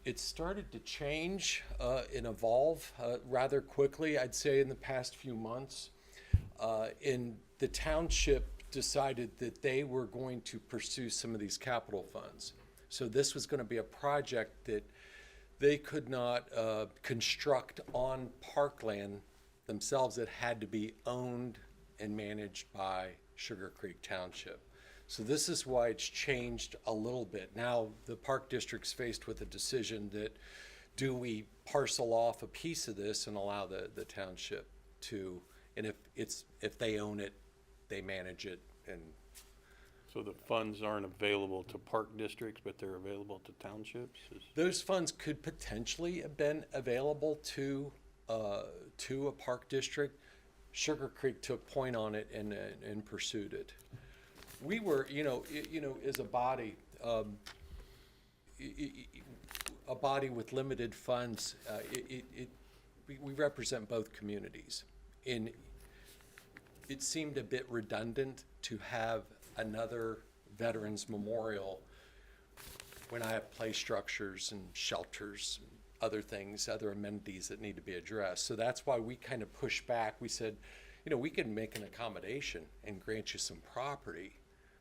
It started to change and evolve rather quickly, I'd say, in the past few months. And the township decided that they were going to pursue some of these capital funds. So this was going to be a project that they could not construct on parkland themselves. It had to be owned and managed by Sugar Creek Township. So this is why it's changed a little bit. Now the Park District's faced with a decision that do we parcel off a piece of this and allow the township to, and if they own it, they manage it. And So the funds aren't available to park districts, but they're available to townships? those funds could potentially have been available to a park district. Sugar Creek took point on it and pursued it. We were, as a body with limited funds, we represent both communities. And it seemed a bit redundant to have another Veterans Memorial when I have play structures and shelters, and other things, other amenities that need to be addressed. So that's why we kind of pushed back. We said, we can make an accommodation and grant you some property,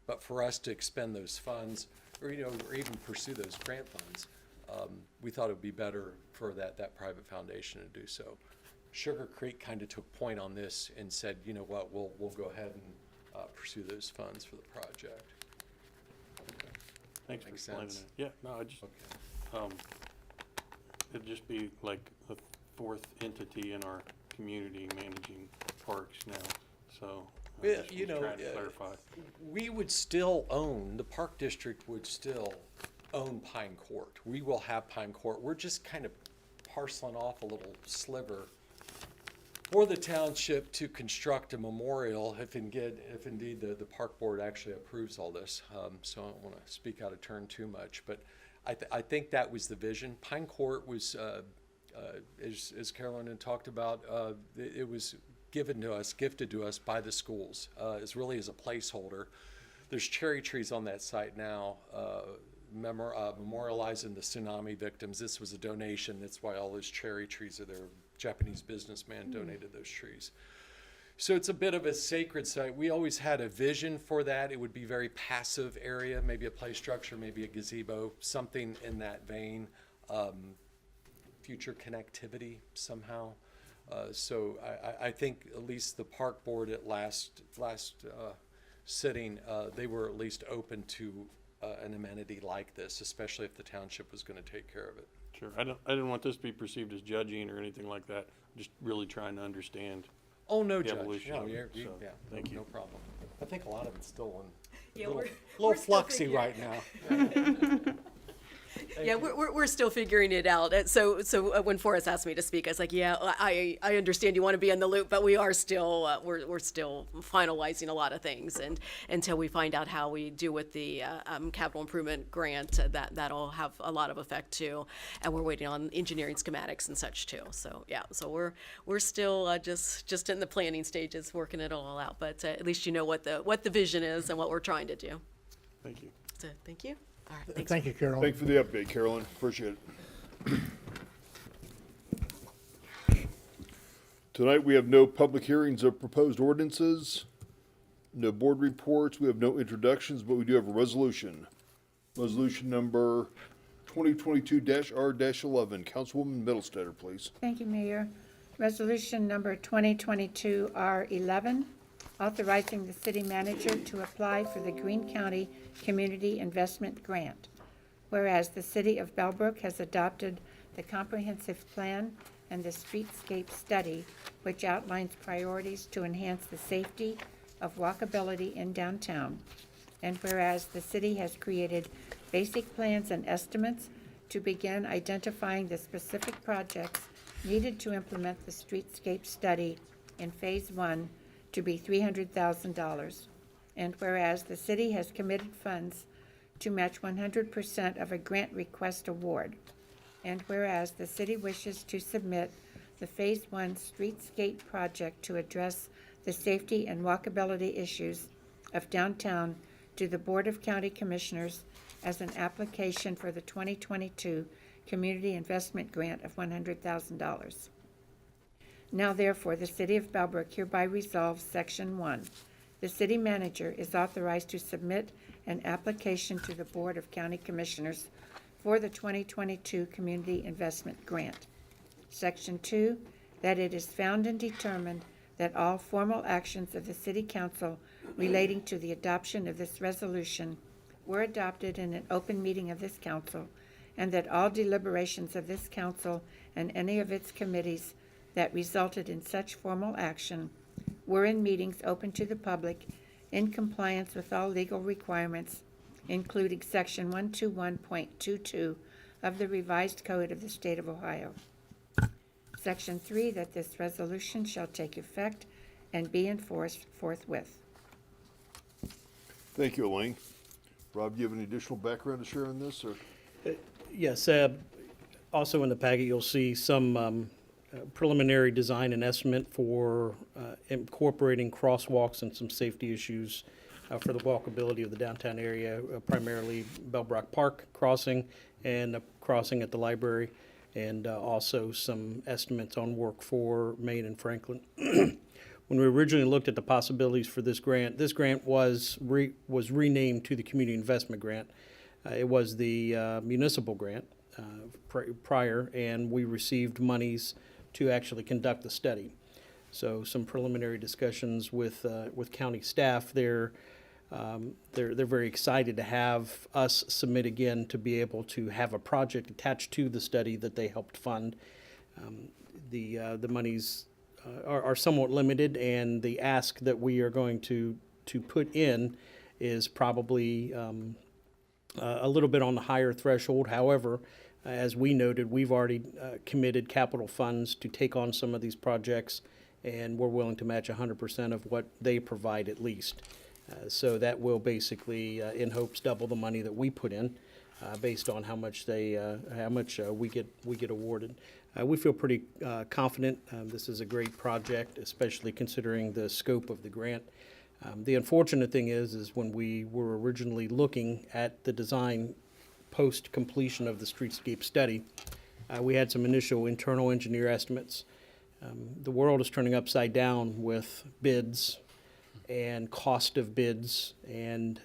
but for us to expend those funds, or even pursue those grant funds, we thought it would be better for that private foundation to do so. Sugar Creek kind of took point on this and said, you know what, we'll go ahead and pursue those funds for the project. Thanks for Makes explaining sense. that. Yeah, no, it'd just be like a fourth entity in our community managing parks now, so. I Yeah, just was trying to clarify. We would still own, the Park District would still own Pine Court. We will have Pine Court. We're just kind of parceling off a little sliver for the township to construct a memorial if indeed the park board actually approves all this. So I don't want to speak out of turn too much, but I think that was the vision. Pine Court was, as Carolyn had talked about, it was gifted to us by the schools. It's really as a placeholder. There's cherry trees on that site now, memorializing the tsunami victims. This was a donation. That's why all those cherry trees are there. Japanese businessman donated those trees. So it's a bit of a sacred site. We always had a vision for that. It would be very passive area, maybe a play structure, maybe a gazebo, something in that vein. Future connectivity somehow. So I think at least the park board at last sitting, they were at least open to an amenity like this, especially if the township was going to take care of it. Sure, I didn't want this to be perceived as judging or anything like that, just really trying to understand. Oh, no, The Judge. evolution No, of it, yeah, so, thank you. No problem. I think a lot of it's still Yeah, a little we're still fluxy figuring- right now. Yeah, we're still figuring it out. And so when Forrest asked me to speak, I was like, yeah, I understand you want to be in the loop, but we are still we're still finalizing a lot of things, and until we find out how we do with the capital improvement grant, that'll have a lot of effect too. And we're waiting on engineering schematics and such too. So yeah, so we're still just in the planning stages, working it all out. But at least you know what the vision is and what we're trying to do. Thank you. So thank you. All right, thanks. Thank you, Carol. Thank you for the update, Carolyn. Appreciate it. Tonight, we have no public hearings of proposed ordinances, no board reports, we have no introductions, but we do have a resolution. Resolution number 2022-R-11. Councilwoman Middlestetter, please. Thank you, Mayor. Resolution number 2022-R11, authorizing the city manager to apply for the Greene County Community Investment Grant. Whereas the City of Bellbrook has adopted the comprehensive plan and the streetscape study, which outlines priorities to enhance the safety of walkability in downtown. And whereas the city has created basic plans and estimates to begin identifying the specific projects needed to implement the streetscape study in Phase 1 to be $300,000. And whereas the city has committed funds to match 100% of a grant request award. And whereas the city wishes to submit the Phase 1 streetscape project to address the safety and walkability issues of downtown to the Board of County Commissioners as an application for the 2022 Community Investment Grant of $100,000. Now therefore, the City of Bellbrook hereby resolves Section 1. The city manager is authorized to submit an application to the Board of County Commissioners for the 2022 Community Investment Grant. Section 2, that it is found and determined that all formal actions of the City Council relating to the adoption of this resolution were adopted in an open meeting of this council, and that all deliberations of this council and any of its committees that resulted in such formal action were in meetings open to the public in compliance with all legal requirements, including Section 121.22 of the Revised Code of the State of Ohio. Section 3, that this resolution shall take effect and be enforced forthwith. Thank you, Elaine. Rob, do you have any additional background to share on this, or? Yes, also in the packet, you'll see some preliminary design and estimate for incorporating crosswalks and some safety issues for the walkability of the downtown area, primarily Bellbrook Park crossing and a crossing at the library, and also some estimates on work for Main and Franklin. When we originally looked at the possibilities for this grant was renamed to the Community Investment Grant. It was the municipal grant prior, and we received monies to actually conduct the study. So some preliminary discussions with county staff. They're very excited to have us submit again to be able to have a project attached to the study that they helped fund. The monies are somewhat limited, and the ask that we are going to put in is probably a little bit on the higher threshold. However, as we noted, we've already committed capital funds to take on some of these projects, and we're willing to match 100% of what they provide at least. So that will basically, in hopes, double the money that we put in, based on how much we get awarded. We feel pretty confident. This is a great project, especially considering the scope of the grant. The unfortunate thing is when we were originally looking at the design post-completion of the streetscape study, we had some initial internal engineer estimates. The world is turning upside down with bids and cost of bids, and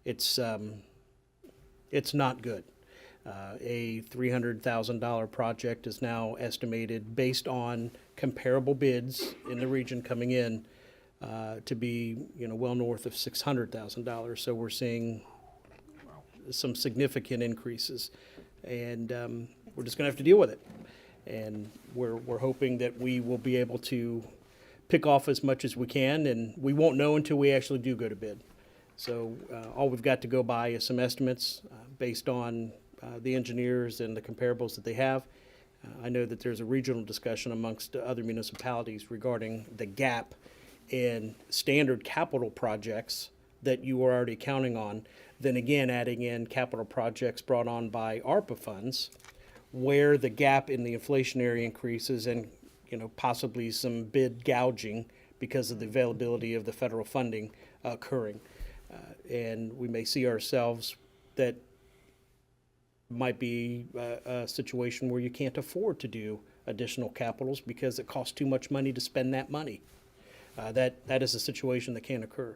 it's not good. A $300,000 project is now estimated, based on comparable bids in the region coming in, to be well north of $600,000. So we're seeing some significant increases, and we're just going to have to deal with it. And we're hoping that we will be able to pick off as much as we can, and we won't know until we actually do go to bid. So all we've got to go by is some estimates based on the engineers and the comparables that they have. I know that there's a regional discussion amongst other municipalities regarding the gap in standard capital projects that you are already counting on, then again adding in capital projects brought on by ARPA funds, where the gap in the inflationary increases and possibly some bid gouging because of the availability of the federal funding occurring. And we may see ourselves that might be a situation where you can't afford to do additional capitals because it costs too much money to spend that money. That is a situation that can occur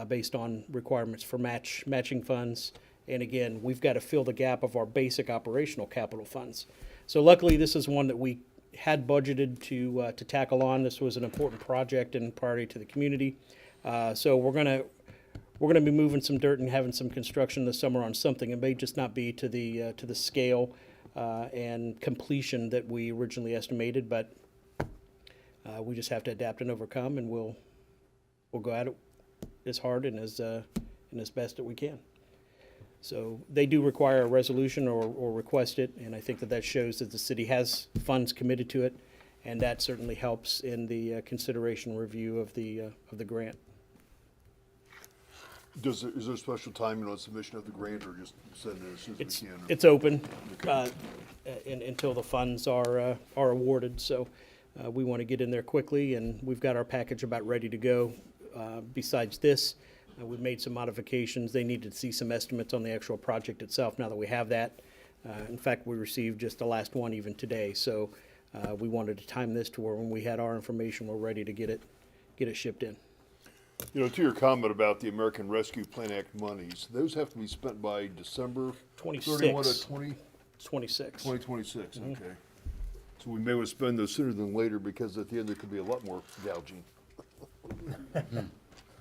based on requirements for matching funds And again, we've got to fill the gap of our basic operational capital funds. So luckily, this is one that we had budgeted to tackle on. This was an important project and priority to the community. So we're gonna be moving some dirt and having some construction this summer on something. It may just not be to the scale and completion that we originally estimated, but we just have to adapt and overcome, and we'll go at it as hard and as best that we can. So they do require a resolution or request it, and I think that shows that the city has funds committed to it, and that certainly helps in the consideration review of the grant. Is there special timing on submission of the grant, or just send it as soon as we can? It's open until the funds are awarded, so we want to get in there quickly, and we've got our package about ready to go. Besides this, we've made some modifications. They needed to see some estimates on the actual project itself now that we have that. In fact, we received just the last one even today, so we wanted to time this to where when we had our information, we're ready to get it shipped in. You know, to your comment about the American Rescue Plan Act monies, those have to be spent by December 31 of 26. 2026, okay. So we may want to spend those sooner than later, because at the end there could be a lot more gouging.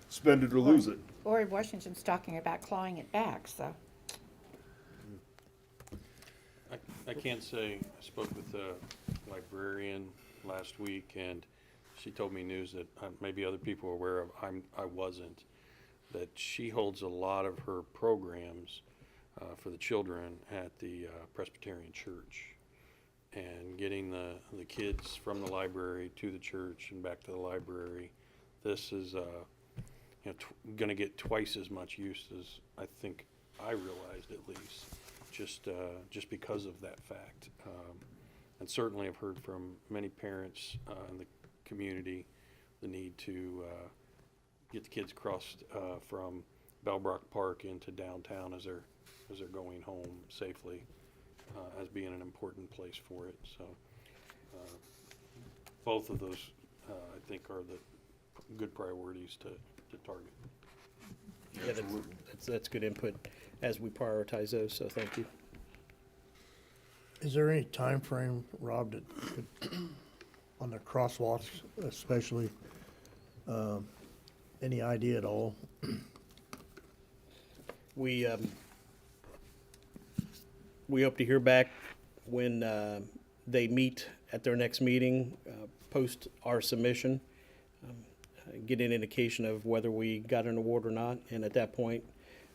Spend it or lose it. Or Washington's talking about clawing it back, so. I can't say, I spoke with the librarian last week, and she told me news that maybe other people are aware of, I wasn't, that she holds a lot of her programs for the children at the Presbyterian Church. And getting the kids from the library to the church and back to the library, this is going to get twice as much use as I think I realized, at least, just because of that fact. And certainly I've heard from many parents in the community the need to get the kids across from Bellbrook Park into downtown as they're going home safely, as being an important place for it. So both of those I think are the good priorities to target. Yeah, that's good input as we prioritize those, so thank you. Is there any time frame, Rob, that on the crosswalks especially, any idea at all? We hope to hear back when they meet at their next meeting, post our submission, get an indication of whether we got an award or not, and at that point,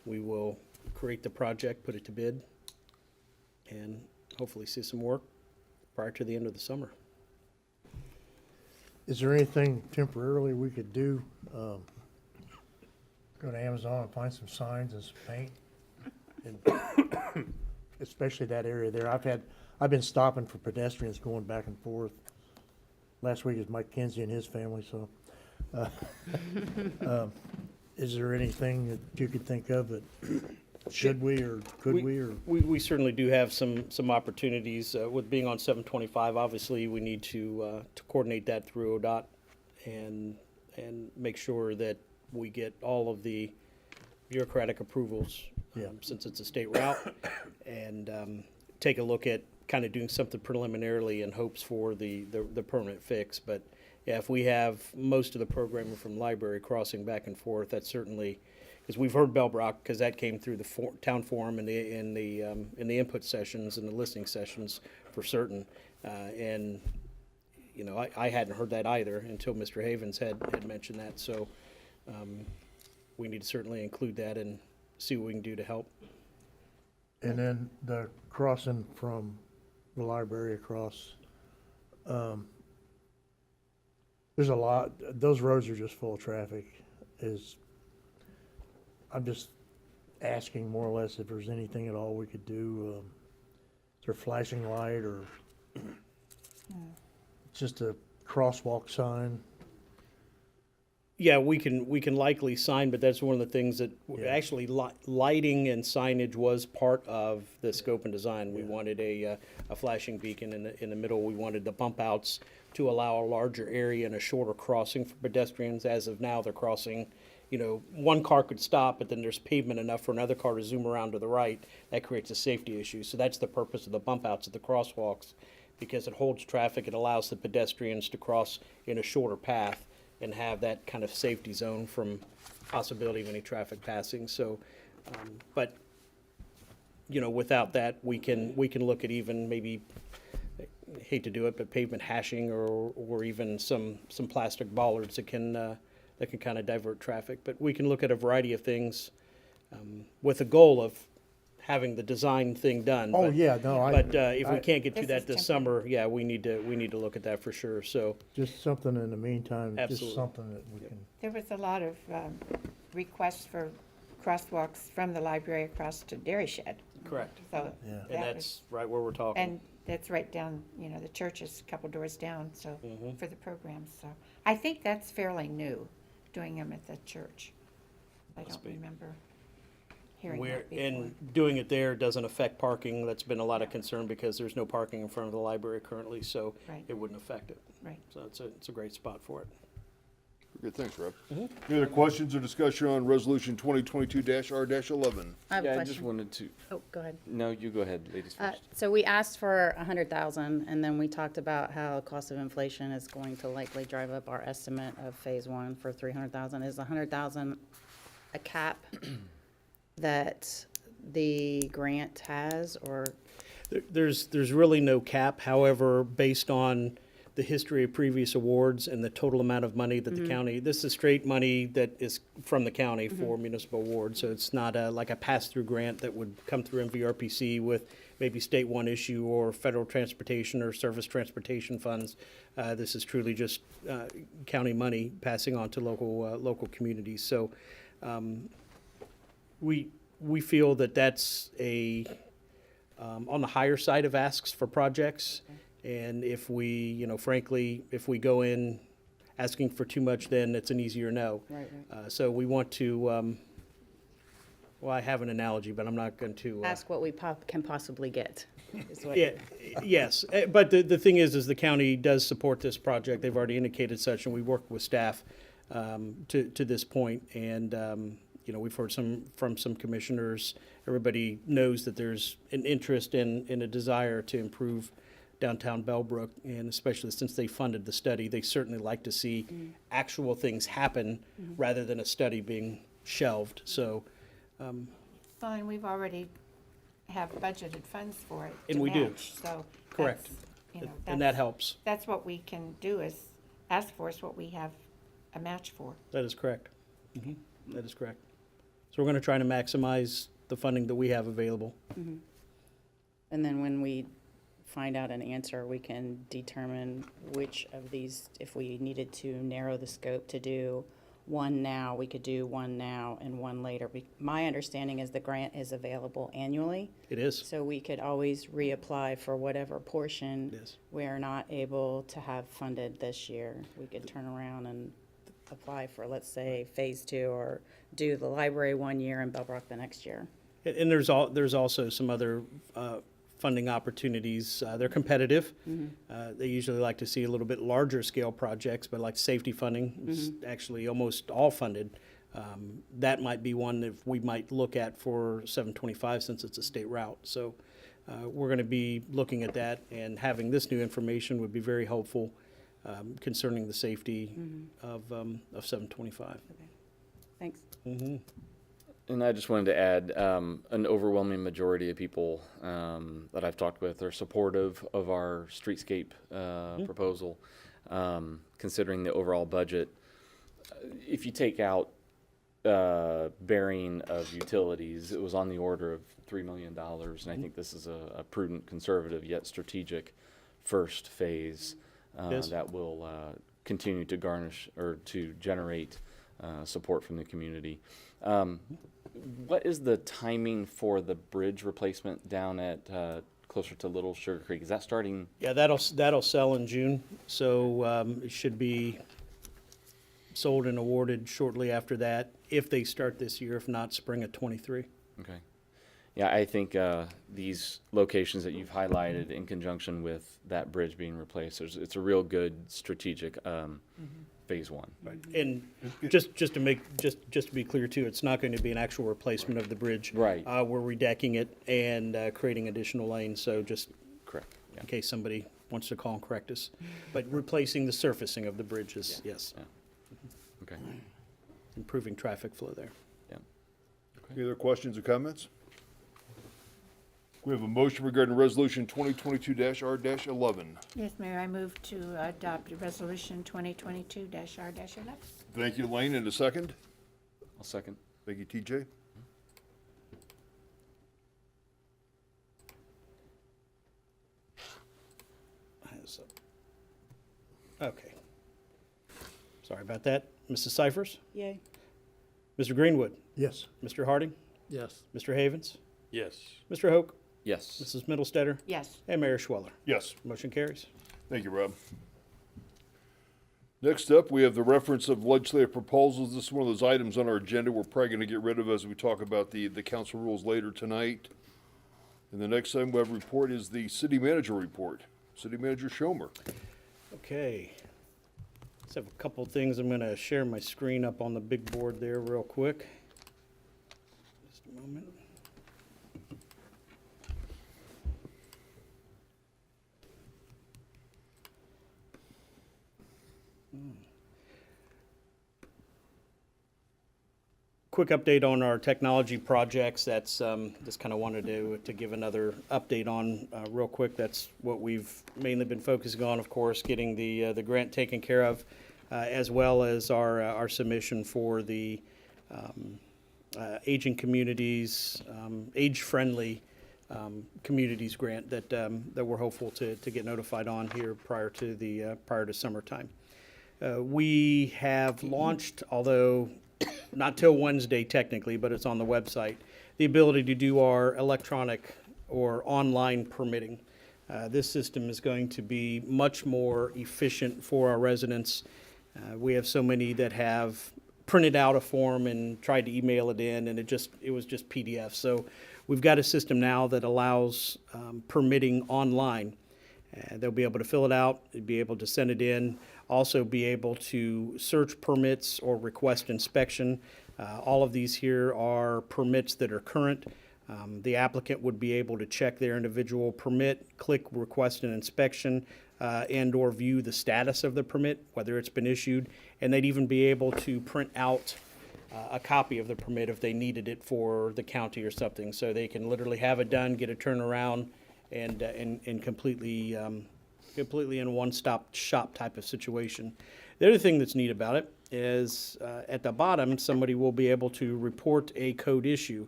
we will create the project, put it to bid, and hopefully see some work prior to the end of the summer. Is there anything temporarily we could do? Go to Amazon and find some signs and some paint, and especially that area there. I've been stopping for pedestrians going back and forth. Last week was Mike Kinsey and his family, so. Is there anything that you could think of that should we or could we or? We certainly do have some opportunities, with being on 725, obviously, we need to coordinate that through ODOT and make sure that we get all of the bureaucratic approvals, Yeah. since it's a state route, and take a look at kind of doing something preliminarily in hopes for the permanent fix. But yeah, if we have most of the programming from library crossing back and forth, that's certainly, because we've heard Bellbrook, because that came through the town forum and in the input sessions and the listening sessions for certain. And you know, I hadn't heard that either until Mr. Havens had mentioned that. So we need to certainly include that and see what we can do to help. And then the crossing from the library across, there's a lot, those roads are just full of traffic. I'm just asking more or less if there's anything at all we could do. Is there a flashing light or just a crosswalk sign? Yeah, we can likely sign, but that's one of the things that Yeah. actually lighting and signage was part of the scope and design. We wanted a flashing beacon in the middle. We wanted the bump outs to allow a larger area and a shorter crossing for pedestrians. As of now, they're crossing, one car could stop, but then there's pavement enough for another car to zoom around to the right. That creates a safety issue. So that's the purpose of the bump outs at the crosswalks, because it holds traffic. It allows the pedestrians to cross in a shorter path and have that kind of safety zone from possibility of any traffic passing. So, but, without that, we can look at even maybe, I hate to do it, but pavement hashing or even some plastic bollards that can kind of divert traffic. But we can look at a variety of things with the goal of having the design thing done. Oh, But- yeah, no, But if we can't get to This that is this temporary. summer, yeah, we need to look at that for sure. So, just something in the meantime, just Absolutely. something that we can, There was a lot of requests for crosswalks from the library across to Dairy Shed. correct. So Yeah. And that that's right where we're talking. And that's right down, the church is a couple doors down, so, Mm-hmm. for the programs, so. I think that's fairly new, doing them at the church. I don't remember hearing that before. And doing it there doesn't affect parking. That's been a lot of concern because there's no parking in front of the library currently, so Right. it wouldn't affect it. Right. So it's a great spot for it. Good, thanks, Rob. Any other questions or discussion on resolution 2022-R-11? I have a Yeah, I just question. wanted to, Oh, go ahead. no, you go ahead, ladies first. So we asked for 100,000, and then we talked about how cost of inflation is going to likely drive up our estimate of phase one for 300,000. Is 100,000 a cap that the grant has, or? There's really no cap. However, based on the history of previous awards and the total amount of money that the county, this is straight money that is from the county for municipal awards. So it's not like a pass-through grant that would come through MVRPC with maybe state one issue or federal transportation or surface transportation funds. This is truly just county money passing on to local communities. So we feel that that's on the higher side of asks for projects. And if we, frankly, if we go in asking for too much, then it's an easier no. Right, So we want to, well, I have an analogy, but I'm not going to. Ask what we can possibly get, is what. Yeah, yes, but the thing is the county does support this project. They've already indicated such, and we worked with staff to this point. And, we've heard from some commissioners. Everybody knows that there's an interest in a desire to improve downtown Bellbrook, and especially since they funded the study, they certainly like to see actual things happen rather than a study being shelved. So, Fine, we've already have budgeted funds for it And to we do. match, so. Correct. that's, and that helps. That's what we can do, is ask for is what we have a match for. That is correct. That is correct. So we're going to try to maximize the funding that we have available. And then when we find out an answer, we can determine which of these, if we needed to narrow the scope to do one now, we could do one now and one later. My understanding is the grant is available annually, It is. so we could always reapply for whatever portion It is. we are not able to have funded this year. We could turn around and apply for, let's say, phase two, or do the library 1 year and Bellbrook the next year. And there's also some other funding opportunities. They're competitive. They usually like to see a little bit larger scale projects, but like safety funding is actually almost all funded. That might be one that we might look at for 725 since it's a state route. So we're going to be looking at that, and having this new information would be very helpful concerning the safety of 725. Thanks. And I just wanted to add, an overwhelming majority of people that I've talked with are supportive of our streetscape proposal, considering the overall budget. If you take out bearing of utilities, it was on the order of $3 million, and I think this is a prudent, conservative, yet strategic first phase Yes. that will continue to garnish or to generate support from the community. What is the timing for the bridge replacement down at closer to Little Sugar Creek? Is that starting? Yeah, that'll sell in June, so it should be sold and awarded shortly after that, if they start this year, if not spring of '23. Okay. Yeah, I think these locations that you've highlighted in conjunction with that bridge being replaced, it's a real good strategic phase one. And just to be clear too, it's not going to be an actual replacement of the bridge. Right. We're redecking it and creating additional lanes, so just Correct. Yeah. in case somebody wants to call and correct us. But replacing the surfacing of the bridges, yes, Yeah. Okay. improving traffic flow there. Yeah. Any other questions or comments? We have a motion regarding resolution 2022-R-11. Yes, Mayor, I move to adopt Resolution 2022-R-11. Thank you, Lane, and a second. I'll second. Thank you, TJ. Okay. Sorry about that. Mrs. Cyphers? Yay. Mr. Greenwood? Yes. Mr. Harding? Yes. Mr. Havens? Yes. Mr. Hoke? Yes. Mrs. Middlestetter? Yes. And Mayor Schweller. Yes. Motion carries. Thank you, Rob. Next up, we have the reference of legislative proposals. This is one of those items on our agenda we're probably going to get rid of as we talk about the council rules later tonight. And the next item we have report is the city manager report. City Manager Schomer. Okay. Let's have a couple of things. I'm going to share my screen up on the big board there real quick. Just a moment. Quick update on our technology projects. That's just kind of wanted to give another update on real quick. That's what we've mainly been focusing on, of course, getting the grant taken care of, as well as our submission for the aging communities, age-friendly communities grant that we're hopeful to get notified on here prior to summertime. We have launched, although not till Wednesday technically, but it's on the website, the ability to do our electronic or online permitting. This system is going to be much more efficient for our residents. We have so many that have printed out a form and tried to email it in, and it was just PDF. So we've got a system now that allows permitting online. They'll be able to fill it out, be able to send it in, also be able to search permits or request inspection. All of these here are permits that are current. The applicant would be able to check their individual permit, click request an inspection, and/or view the status of the permit, whether it's been issued, and they'd even be able to print out a copy of the permit if they needed it for the county or something. So they can literally have it done, get a turnaround, and completely in one-stop shop type of situation. The other thing that's neat about it is at the bottom, somebody will be able to report a code issue.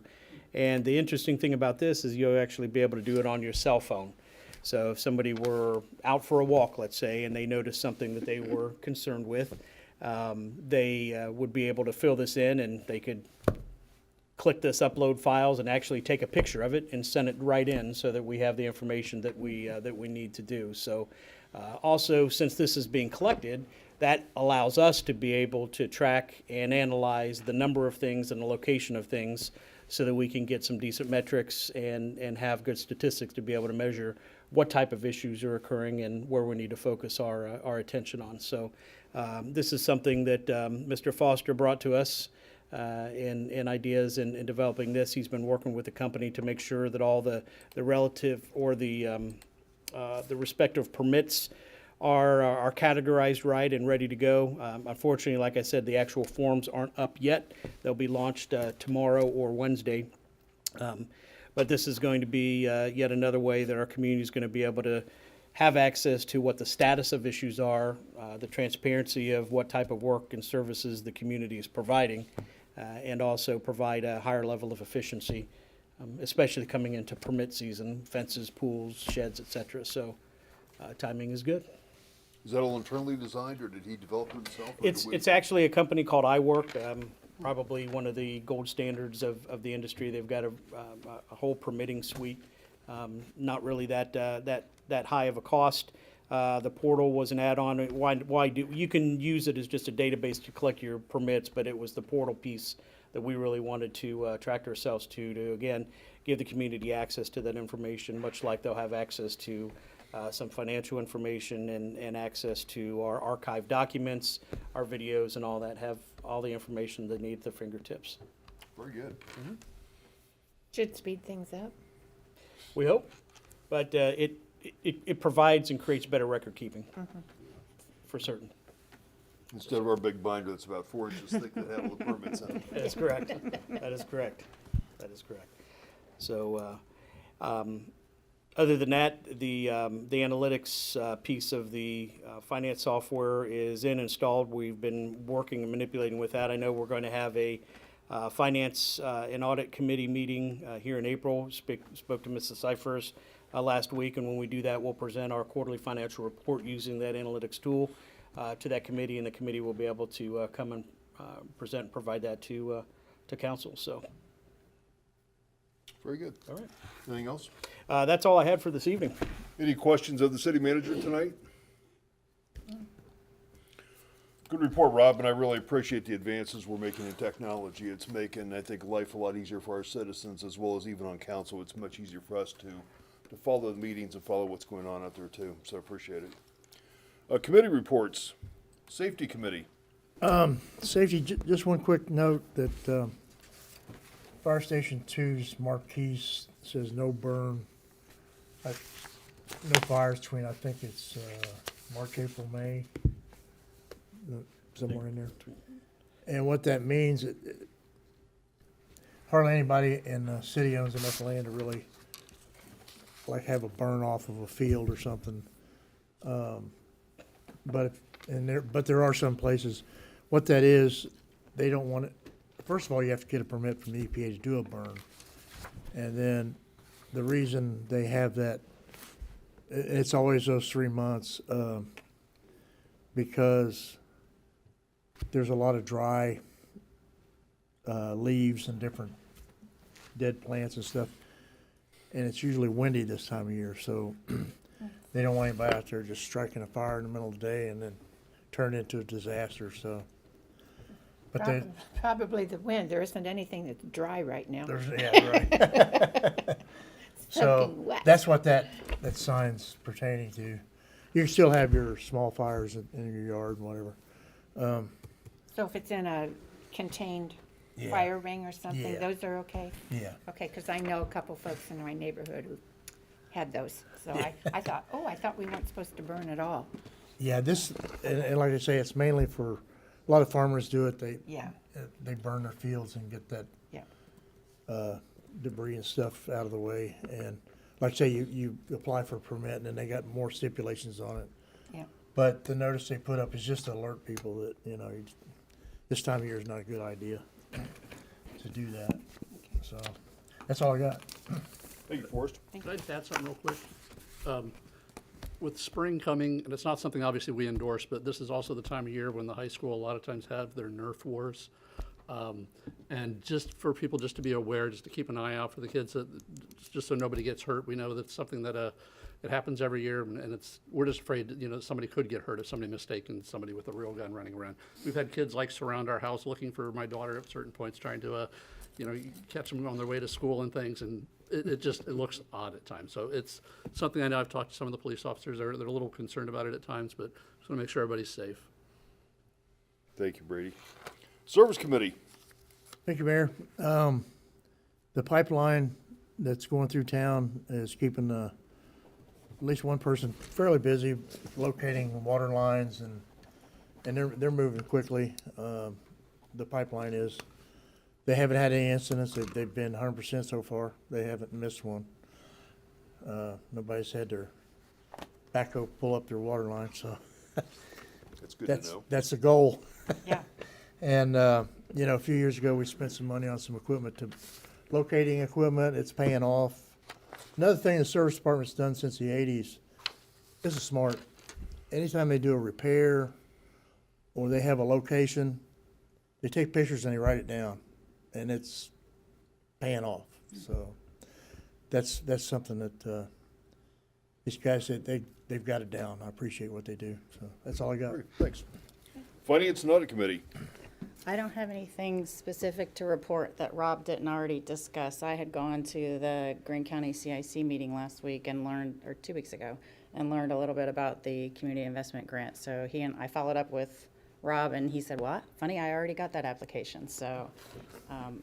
And the interesting thing about this is you'll actually be able to do it on your cell phone. So if somebody were out for a walk, let's say, and they noticed something that they were concerned with, they would be able to fill this in, and they could click this upload files and actually take a picture of it and send it right in so that we have the information that we need to do. So also, since this is being collected, that allows us to be able to track and analyze the number of things and the location of things so that we can get some decent metrics and have good statistics to be able to measure what type of issues are occurring and where we need to focus our attention on. So this is something that Mr. Foster brought to us in ideas in developing this. He's been working with the company to make sure that all the relative or the respective permits are categorized right and ready to go. Unfortunately, like I said, the actual forms aren't up yet. They'll be launched tomorrow or Wednesday. But this is going to be yet another way that our community is going to be able to have access to what the status of issues are, the transparency of what type of work and services the community is providing, and also provide a higher level of efficiency, especially coming into permit season, fences, pools, sheds, et cetera. So timing is good. Is that all internally designed, or did he develop it himself? Or did we- It's actually a company called iWork, probably one of the gold standards of the industry. They've got a whole permitting suite, not really that high of a cost. The portal was an add-on. You can use it as just a database to collect your permits, but it was the portal piece that we really wanted to attract ourselves to again, give the community access to that information, much like they'll have access to some financial information and access to our archived documents, our videos and all that, have all the information they need at their fingertips. Very good. Should speed things up. We hope, but it provides and creates better record keeping, for certain. Instead of our big binder that's about 4 inches thick that had all the permits in it. That is correct. That is correct. That is correct. So, other than that, the analytics piece of the finance software is installed. We've been working and manipulating with that. I know we're going to have a finance and audit committee meeting here in April. Spoke to Mrs. Cyphers last week, and when we do that, we'll present our quarterly financial report using that analytics tool to that committee, and the committee will be able to come and present and provide that to council. So, Very good. all right, Anything else? that's all I had for this evening. Any questions of the city manager tonight? Good report, Rob, and I really appreciate the advances we're making in technology. It's making, I think, life a lot easier for our citizens as well as even on council. It's much easier for us to follow the meetings and follow what's going on out there too. So I appreciate it. Committee reports. Safety Committee. Safety, just one quick note that Fire Station 2's marquee says no burn, no fires between, I think it's March, April, May, somewhere in there. And what that means, hardly anybody in the city owns enough land to really like have a burn off of a field or something. But there are some places. What that is, they don't want it. First of all, you have to get a permit from the EPA to do a burn, and then the reason they have that, it's always those 3 months, because there's a lot of dry leaves and different dead plants and stuff, and it's usually windy this time of year, so they don't want anybody out there just striking a fire in the middle of the day and then turn it into a disaster, so. But they, Probably the wind. There isn't anything that's dry right now. yeah, right. So Soaking wet. that's what that sign's pertaining to. You can still have your small fires in your yard and whatever. So if it's in a contained Yeah. fire ring or something, Yeah. those are okay? Yeah. Okay, because I know a couple folks in my neighborhood who had those. So I thought we weren't supposed to burn at all. Yeah, this, and like I say, it's mainly for, a lot of farmers do it. Yeah, They burn their fields and get that yeah. debris and stuff out of the way. And like I say, you apply for a permit and then they got more stipulations on it. Yeah. But the notice they put up is just to alert people that, this time of year is not a good idea to do that. So that's all I got. Thank you, Forrest. Can I just add something real quick? With spring coming, and it's not something obviously we endorse, but this is also the time of year when the high school a lot of times have their Nerf wars. And just for people just to be aware, just to keep an eye out for the kids, just so nobody gets hurt. We know that's something that it happens every year, and we're just afraid that, somebody could get hurt if somebody mistaken somebody with a real gun running around. We've had kids like surround our house looking for my daughter at certain points, trying to catch them on their way to school and things, and it looks odd at times. So it's something I know I've talked to some of the police officers. They're a little concerned about it at times, but just want to make sure everybody's safe. Thank you, Brady. Service Committee. Thank you, Mayor. The pipeline that's going through town is keeping at least one person fairly busy locating water lines, and they're moving quickly. The pipeline is. They haven't had any incidents. They've been 100% so far. They haven't missed one. Nobody's had their backhoe pull up their water line, so That's good to know. that's the goal. Yeah. And, a few years ago, we spent some money on some equipment locating equipment. It's paying off. Another thing the service department's done since the 80s, this is smart. Anytime they do a repair or they have a location, they take pictures and they write it down, and it's paying off. So that's something that these guys said they've got it down. I appreciate what they do. So that's all I got. Great, thanks. Finance and Audit Committee. I don't have anything specific to report that Rob didn't already discuss. I had gone to the Greene County CIC meeting last week and learned, or 2 weeks ago, and learned a little bit about the community investment grant. So I followed up with Rob, and he said, "What? Funny, I already got that application." So,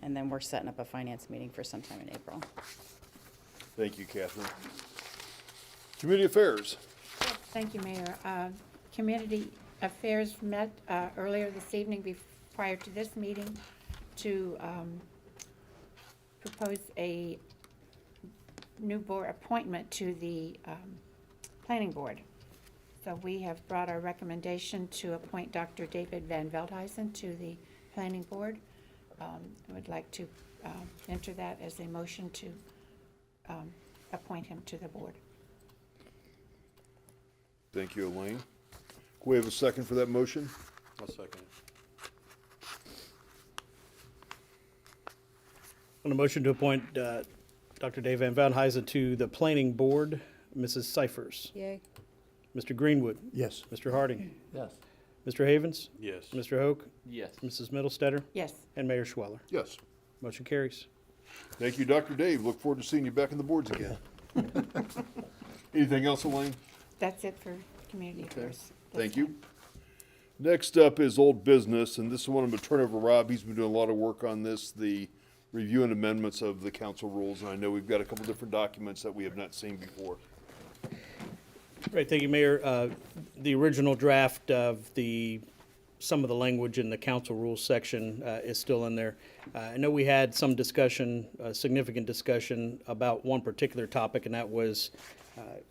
and then we're setting up a finance meeting for sometime in April. Thank you, Catherine. Community Affairs. Thank you, Mayor. Community Affairs met earlier this evening prior to this meeting to propose a new board appointment to the Planning Board. So we have brought our recommendation to appoint Dr. David Van Veldhuizen to the Planning Board. I would like to enter that as a motion to appoint him to the board. Thank you, Elaine. Can we have a second for that motion? I'll second it. On a motion to appoint Dr. Dave Van Veldhuizen to the Planning Board, Mrs. Cyphers, Yay. Mr. Greenwood, Yes. Mr. Harding, Yes. Mr. Havens, Yes. Mr. Hoke, Yes. Mrs. Middlestetter, Yes. and Mayor Schweller. Yes. Motion carries. Thank you, Dr. Dave. Look forward to seeing you back on the boards again. Anything else, Elaine? That's it for Community Affairs. Thank you. Next up is old business, and this is one I'm going to turn over to Rob. He's been doing a lot of work on this, the review and amendments of the council rules, and I know we've got a couple different documents that we have not seen before. Right, thank you, Mayor. The original draft of some of the language in the council rules section is still in there. I know we had some discussion, significant discussion about one particular topic, and that was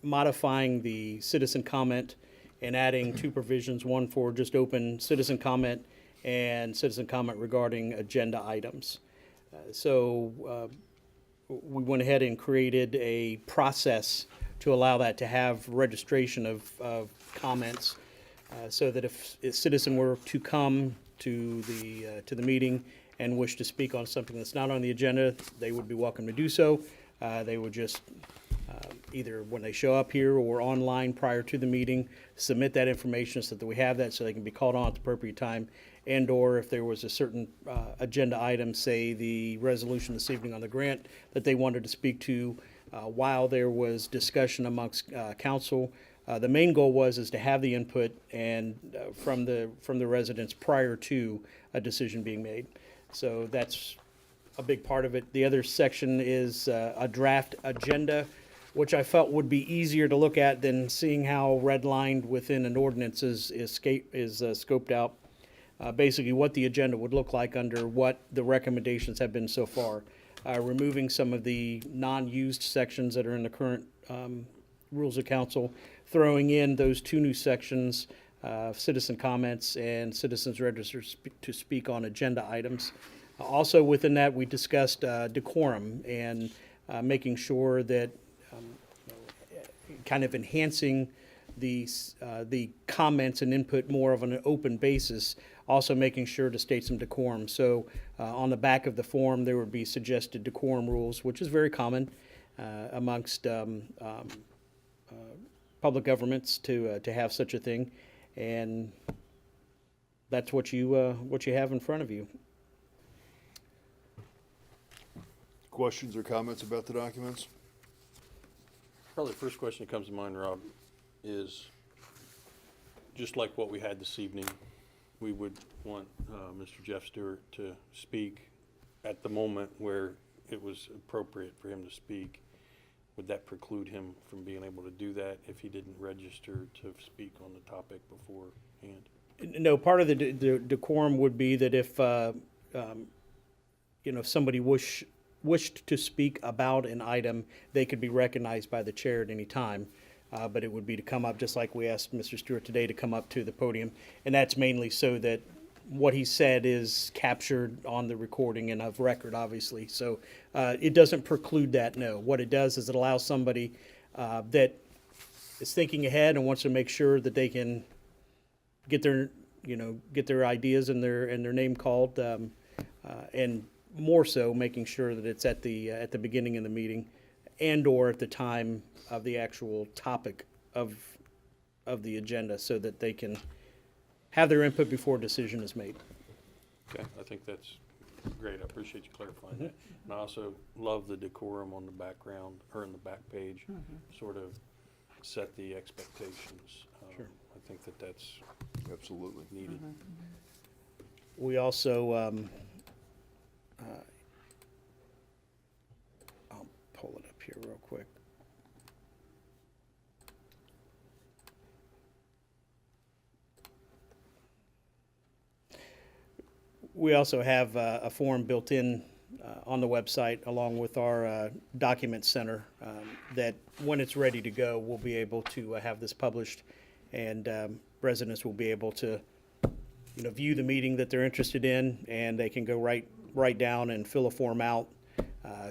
modifying the citizen comment and adding two provisions, one for just open citizen comment and citizen comment regarding agenda items. So we went ahead and created a process to allow that to have registration of comments, so that if a citizen were to come to the meeting and wish to speak on something that's not on the agenda, they would be welcome to do so. They would just either when they show up here or online prior to the meeting, submit that information so that we have that so they can be called on at the appropriate time. And or if there was a certain agenda item, say the resolution this evening on the grant that they wanted to speak to while there was discussion amongst council. The main goal is to have the input and from the residents prior to a decision being made. So that's a big part of it. The other section is a draft agenda, which I felt would be easier to look at than seeing how redlined within an ordinance is scoped out. Basically what the agenda would look like under what the recommendations have been so far. Removing some of the non-used sections that are in the current rules of council, throwing in those two new sections, citizen comments and citizens registered to speak on agenda items. Also within that, we discussed decorum and making sure that kind of enhancing the comments and input more of an open basis, also making sure to state some decorum. So on the back of the form, there would be suggested decorum rules, which is very common amongst public governments to have such a thing. And that's what you have in front of you. Questions or comments about the documents? Probably the first question that comes to mind, Rob, is just like what we had this evening, we would want Mr. Jeff Stewart to speak at the moment where it was appropriate for him to speak. Would that preclude him from being able to do that if he didn't register to speak on the topic beforehand? No, part of the decorum would be that if if somebody wished to speak about an item, they could be recognized by the chair at any time. But it would be to come up, just like we asked Mr. Stewart today to come up to the podium. And that's mainly so that what he said is captured on the recording and of record, obviously. So it doesn't preclude that, no. What it does is it allows somebody that is thinking ahead and wants to make sure that they can get their ideas and their name called, and more so making sure that it's at the beginning of the meeting and or at the time of the actual topic of of the agenda so that they can have their input before a decision is made. Okay, I think that's great. I appreciate you clarifying that. And I also love the decorum on the background, or in the back page, sort of set the expectations. Sure. I think that that's Absolutely. needed. We also, I'll pull it up here real quick. We also have a form built in on the website along with our document center that when it's ready to go, we'll be able to have this published, and residents will be able to, view the meeting that they're interested in, and they can go right down and fill a form out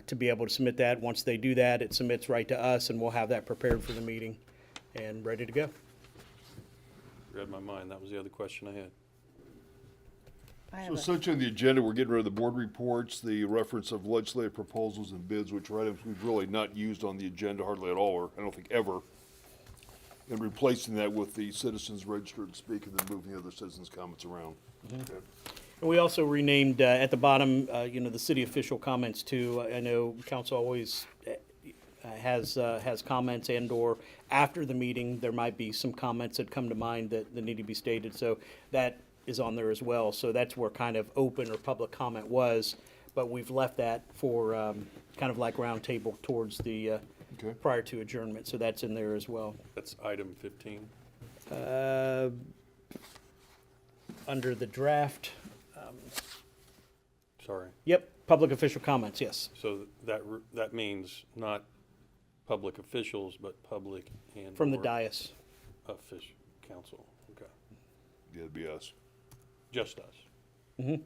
to be able to submit that. Once they do that, it submits right to us, and we'll have that prepared for the meeting and ready to go. Read my mind. That was the other question I had. I So have a- essentially on the agenda, we're getting rid of the board reports, the reference of legislative proposals and bids, which are items we've really not used on the agenda hardly at all, or I don't think ever. And replacing that with the citizens registered to speak and then moving the other citizens' comments around. Okay. And we also renamed at the bottom, the city official comments too. I know council always has comments and/or after the meeting, there might be some comments that come to mind that need to be stated. So that is on there as well. So that's where kind of open or public comment was, but we've left that for kind of like roundtable towards the Okay. prior to adjournment. So that's in there as well. That's item 15. Under the draft, Sorry. yep, public official comments, yes. So that means not public officials, but public and. From the or dais. Official, council, okay. Yeah, it'd be us. Just us?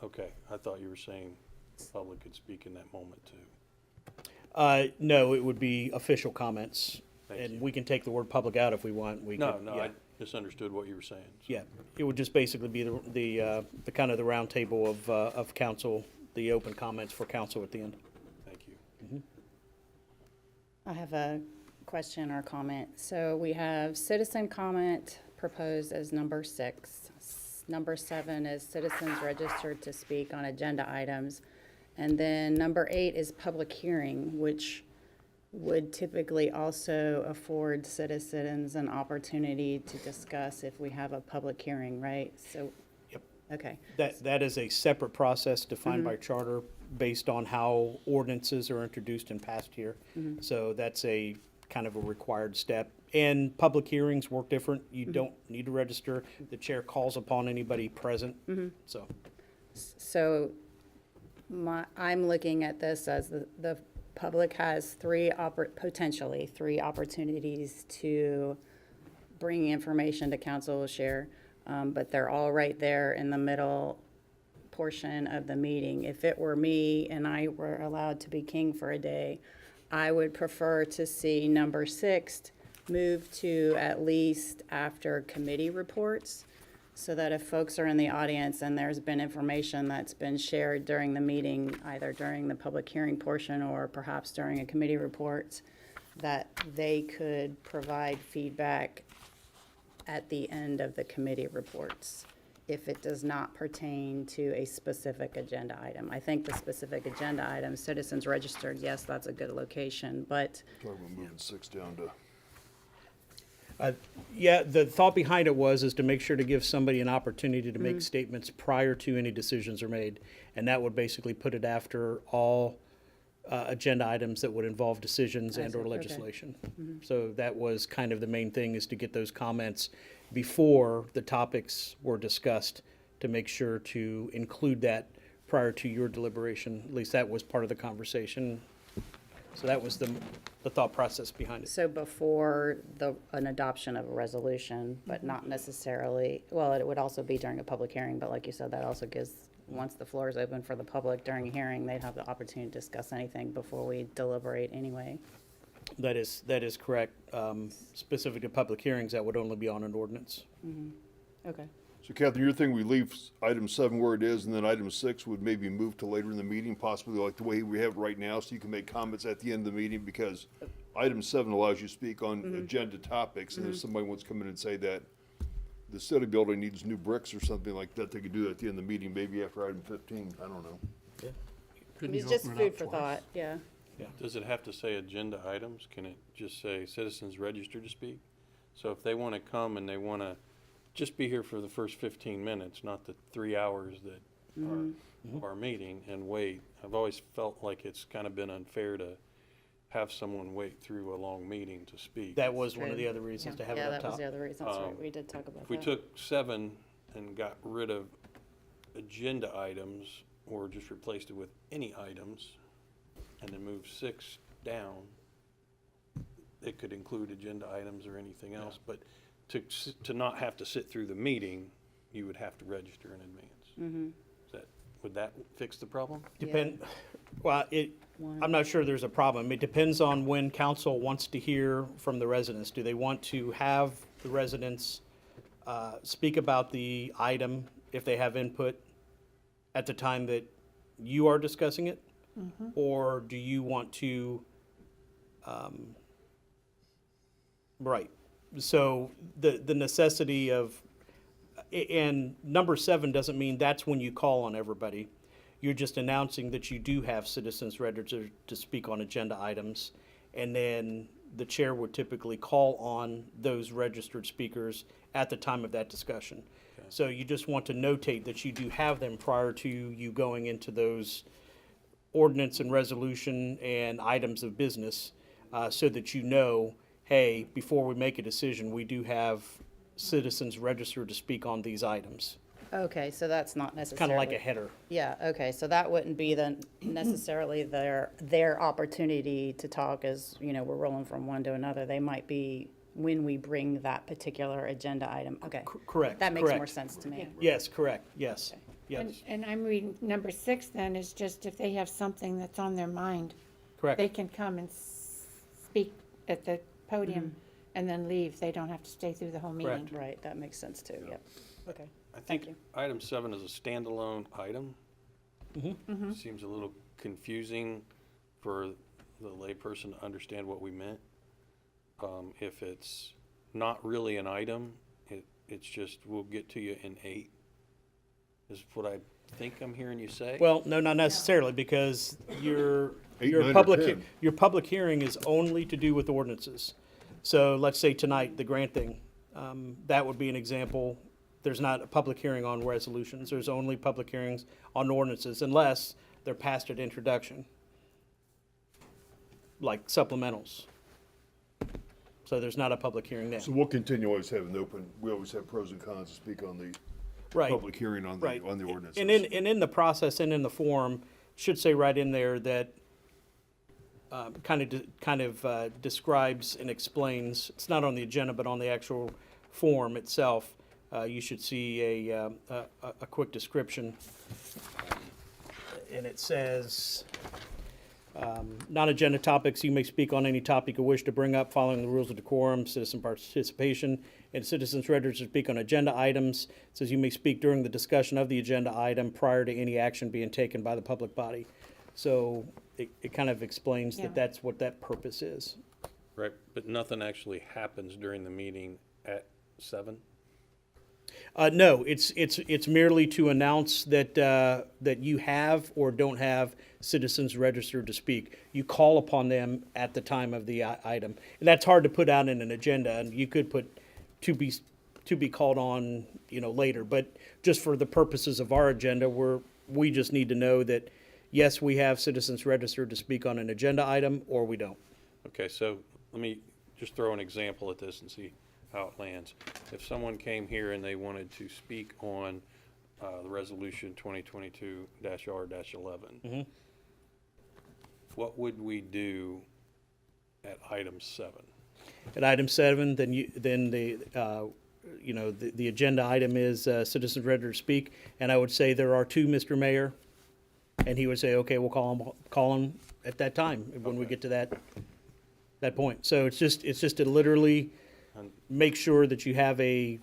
Okay, I thought you were saying the public could speak in that moment too. No, it would be official comments. Thank And you. we can take the word public out if we want. We No, could- no, yeah. I misunderstood what you were saying. Yeah, it would just basically be the kind of the roundtable of council, the open comments for council at the end. Thank you. I have a question or comment. So we have citizen comment proposed as number 6. Number 7 is citizens registered to speak on agenda items. And then number 8 is public hearing, which would typically also afford citizens an opportunity to discuss if we have a public hearing, right? So, Yep. okay, That is a separate process defined by charter based on how ordinances are introduced and passed here. So that's a kind of a required step. And public hearings work different. You don't need to register. The chair calls upon anybody present, so. so I'm looking at this as the public has potentially three opportunities to bring information to council share, but they're all right there in the middle portion of the meeting. If it were me and I were allowed to be king for a day, I would prefer to see number 6 move to at least after committee reports, so that if folks are in the audience and there's been information that's been shared during the meeting, either during the public hearing portion or perhaps during a committee report, that they could provide feedback at the end of the committee reports if it does not pertain to a specific agenda item. I think the specific agenda item, citizens registered, yes, that's a good location, but Talking about moving 6 down to. Yeah, the thought behind it is to make sure to give somebody an opportunity to make statements prior to any decisions are made. And that would basically put it after all agenda items that would involve decisions and/or okay. legislation. So that was kind of the main thing, is to get those comments before the topics were discussed, to make sure to include that prior to your deliberation. At least that was part of the conversation. So that was the thought process behind it. so before an adoption of a resolution, but not necessarily, well, it would also be during a public hearing, but like you said, that also gives, once the floor is open for the public during a hearing, they'd have the opportunity to discuss anything before we deliberate anyway. That is correct. Specific to public hearings, that would only be on an ordinance. Okay. So Catherine, your thing, we leave item 7 where it is, and then item 6 would maybe move to later in the meeting, possibly like the way we have it right now, so you can make comments at the end of the meeting, because item 7 allows you to speak on agenda topics, and if somebody wants to come in and say that the city building needs new bricks or something like that, they could do that at the end of the meeting, maybe after item 15, I don't know. Couldn't It's you just open it up food for twice? thought, yeah. Does it have to say agenda items? Can it just say citizens registered to speak? So if they want to come and they want to just be here for the first 15 minutes, not the 3 hours that are of our meeting, and wait, I've always felt like it's kind of been unfair to have someone wait through a long meeting to speak. That was one of the other reasons to have it Yeah, up that was top. the other reason, that's right, we did talk about that. If we took 7 and got rid of agenda items, or just replaced it with any items, and then moved 6 down, it could include agenda items or anything else, but to not have to sit through the meeting, you would have to register in advance. Would that fix the problem? Well, I'm not sure there's a problem. It depends on when council wants to hear from the residents. Do they want to have the residents speak about the item if they have input at the time that you are discussing it? Or do you want to, right. So the necessity of, and number 7 doesn't mean that's when you call on everybody. You're just announcing that you do have citizens registered to speak on agenda items. And then the chair would typically call on those registered speakers at the time of that discussion. So you just want to notate that you do have them prior to you going into those ordinance and resolution and items of business, so that you know, hey, before we make a decision, we do have citizens registered to speak on these items. Okay, so that's not necessarily. Kind of like a header. Yeah, okay, so that wouldn't be then necessarily their opportunity to talk as, you know, we're rolling from one to another. They might be when we bring that particular agenda item. Okay. Correct. That makes more correct. sense to me. Yes, correct, yes, Okay. yes, And I'm reading number 6 then is just if they have something that's on their mind, they correct. can come and speak at the podium and then leave. They don't have to stay through the whole meeting. Correct. Right, that makes sense too, yep. Okay. I Thank think you. item 7 is a standalone item. Seems a little confusing for the layperson to understand what we meant. If it's not really an item, it's just, we'll get to you in 8, is what I think I'm hearing you say. Well, no, not necessarily, because your 8, 9, or public, 10. your public hearing is only to do with ordinances. So let's say tonight, the grant thing, that would be an example. There's not a public hearing on resolutions. There's only public hearings on ordinances unless they're passed at introduction, like supplementals. So there's not a public hearing there. So we'll continue always having open, we always have pros and cons to speak on the Right. public hearing on Right. the ordinances. And in the process and in the form, should say right in there that kind of describes and explains, it's not on the agenda, but on the actual form itself, you should see a quick description. And it says, non-agenda topics, you may speak on any topic you wish to bring up following the rules of decorum, citizen participation, and citizens registered to speak on agenda items. It says you may speak during the discussion of the agenda item prior to any action being taken by the public body. So it kind of explains Yeah. that that's what that purpose is. Right, but nothing actually happens during the meeting at 7? No, it's merely to announce that you have or don't have citizens registered to speak. You call upon them at the time of the item. And that's hard to put out in an agenda, and you could put to be called on, later. But just for the purposes of our agenda, we just need to know that, yes, we have citizens registered to speak on an agenda item, or we don't. Okay, so let me just throw an example at this and see how it lands. If someone came here and they wanted to speak on the resolution 2022-R-11, what would we do at item 7? At item 7, then the agenda item is citizens ready to speak, and I would say there are 2, Mr. Mayor, and he would say, okay, we'll call him at that time when we get to that point. So it's just to literally make sure that you have a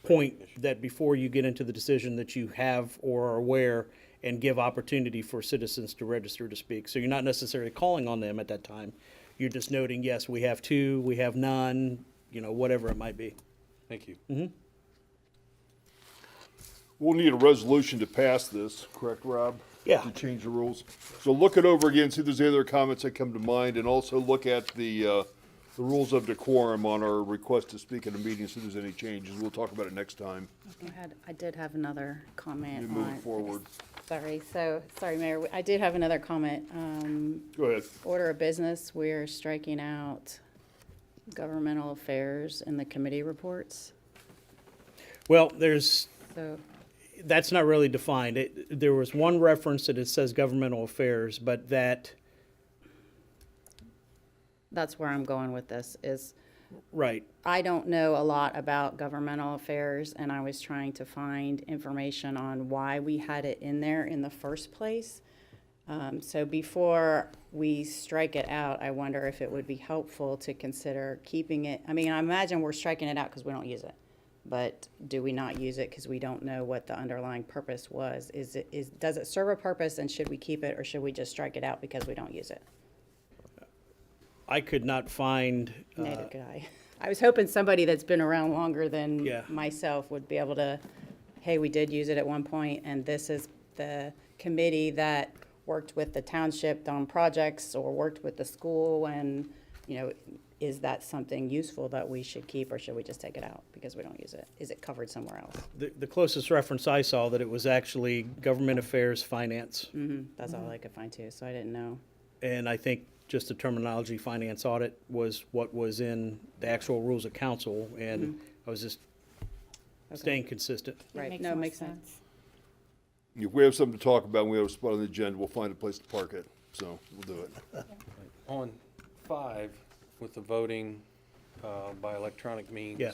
point that before you get into the decision that you have or are aware, and give opportunity for citizens to register to speak. So you're not necessarily calling on them at that time. You're just noting, yes, we have two, we have none, whatever it might be. Thank you. We'll need a resolution to pass this, correct, Rob? Yeah. To change the rules. So look it over again, see if there's any other comments that come to mind, and also look at the rules of decorum on our request to speak at a meeting, see if there's any changes. We'll talk about it next time. I did have another comment You move on. forward. Sorry, Mayor, I did have another comment. Go ahead. Order of business, we're striking out governmental affairs in the committee reports. Well, So, that's not really defined. There was one reference that it says governmental affairs, but that's where I'm going with this, is right. I don't know a lot about governmental affairs, and I was trying to find information on why we had it in there in the first place. So before we strike it out, I wonder if it would be helpful to consider keeping it. I mean, I imagine we're striking it out because we don't use it. But do we not use it because we don't know what the underlying purpose was? Does it serve a purpose, and should we keep it, or should we just strike it out because we don't use it? I could not find, Neither could I. I was hoping somebody that's been around longer than Yeah. myself would be able to, hey, we did use it at one point, and this is the committee that worked with the township on projects or worked with the school, and, is that something useful that we should keep, or should we just take it out because we don't use it? Is it covered somewhere else? the closest reference I saw that it was actually government affairs, finance. That's all I could find too, so I didn't know. And I think just the terminology finance audit was what was in the actual rules of council, and I was just staying consistent. Right, no, makes sense. If we have something to talk about, and we have a spot on the agenda, we'll find a place to park it, so we'll do it. On 5, with the voting by electronic means. Yeah.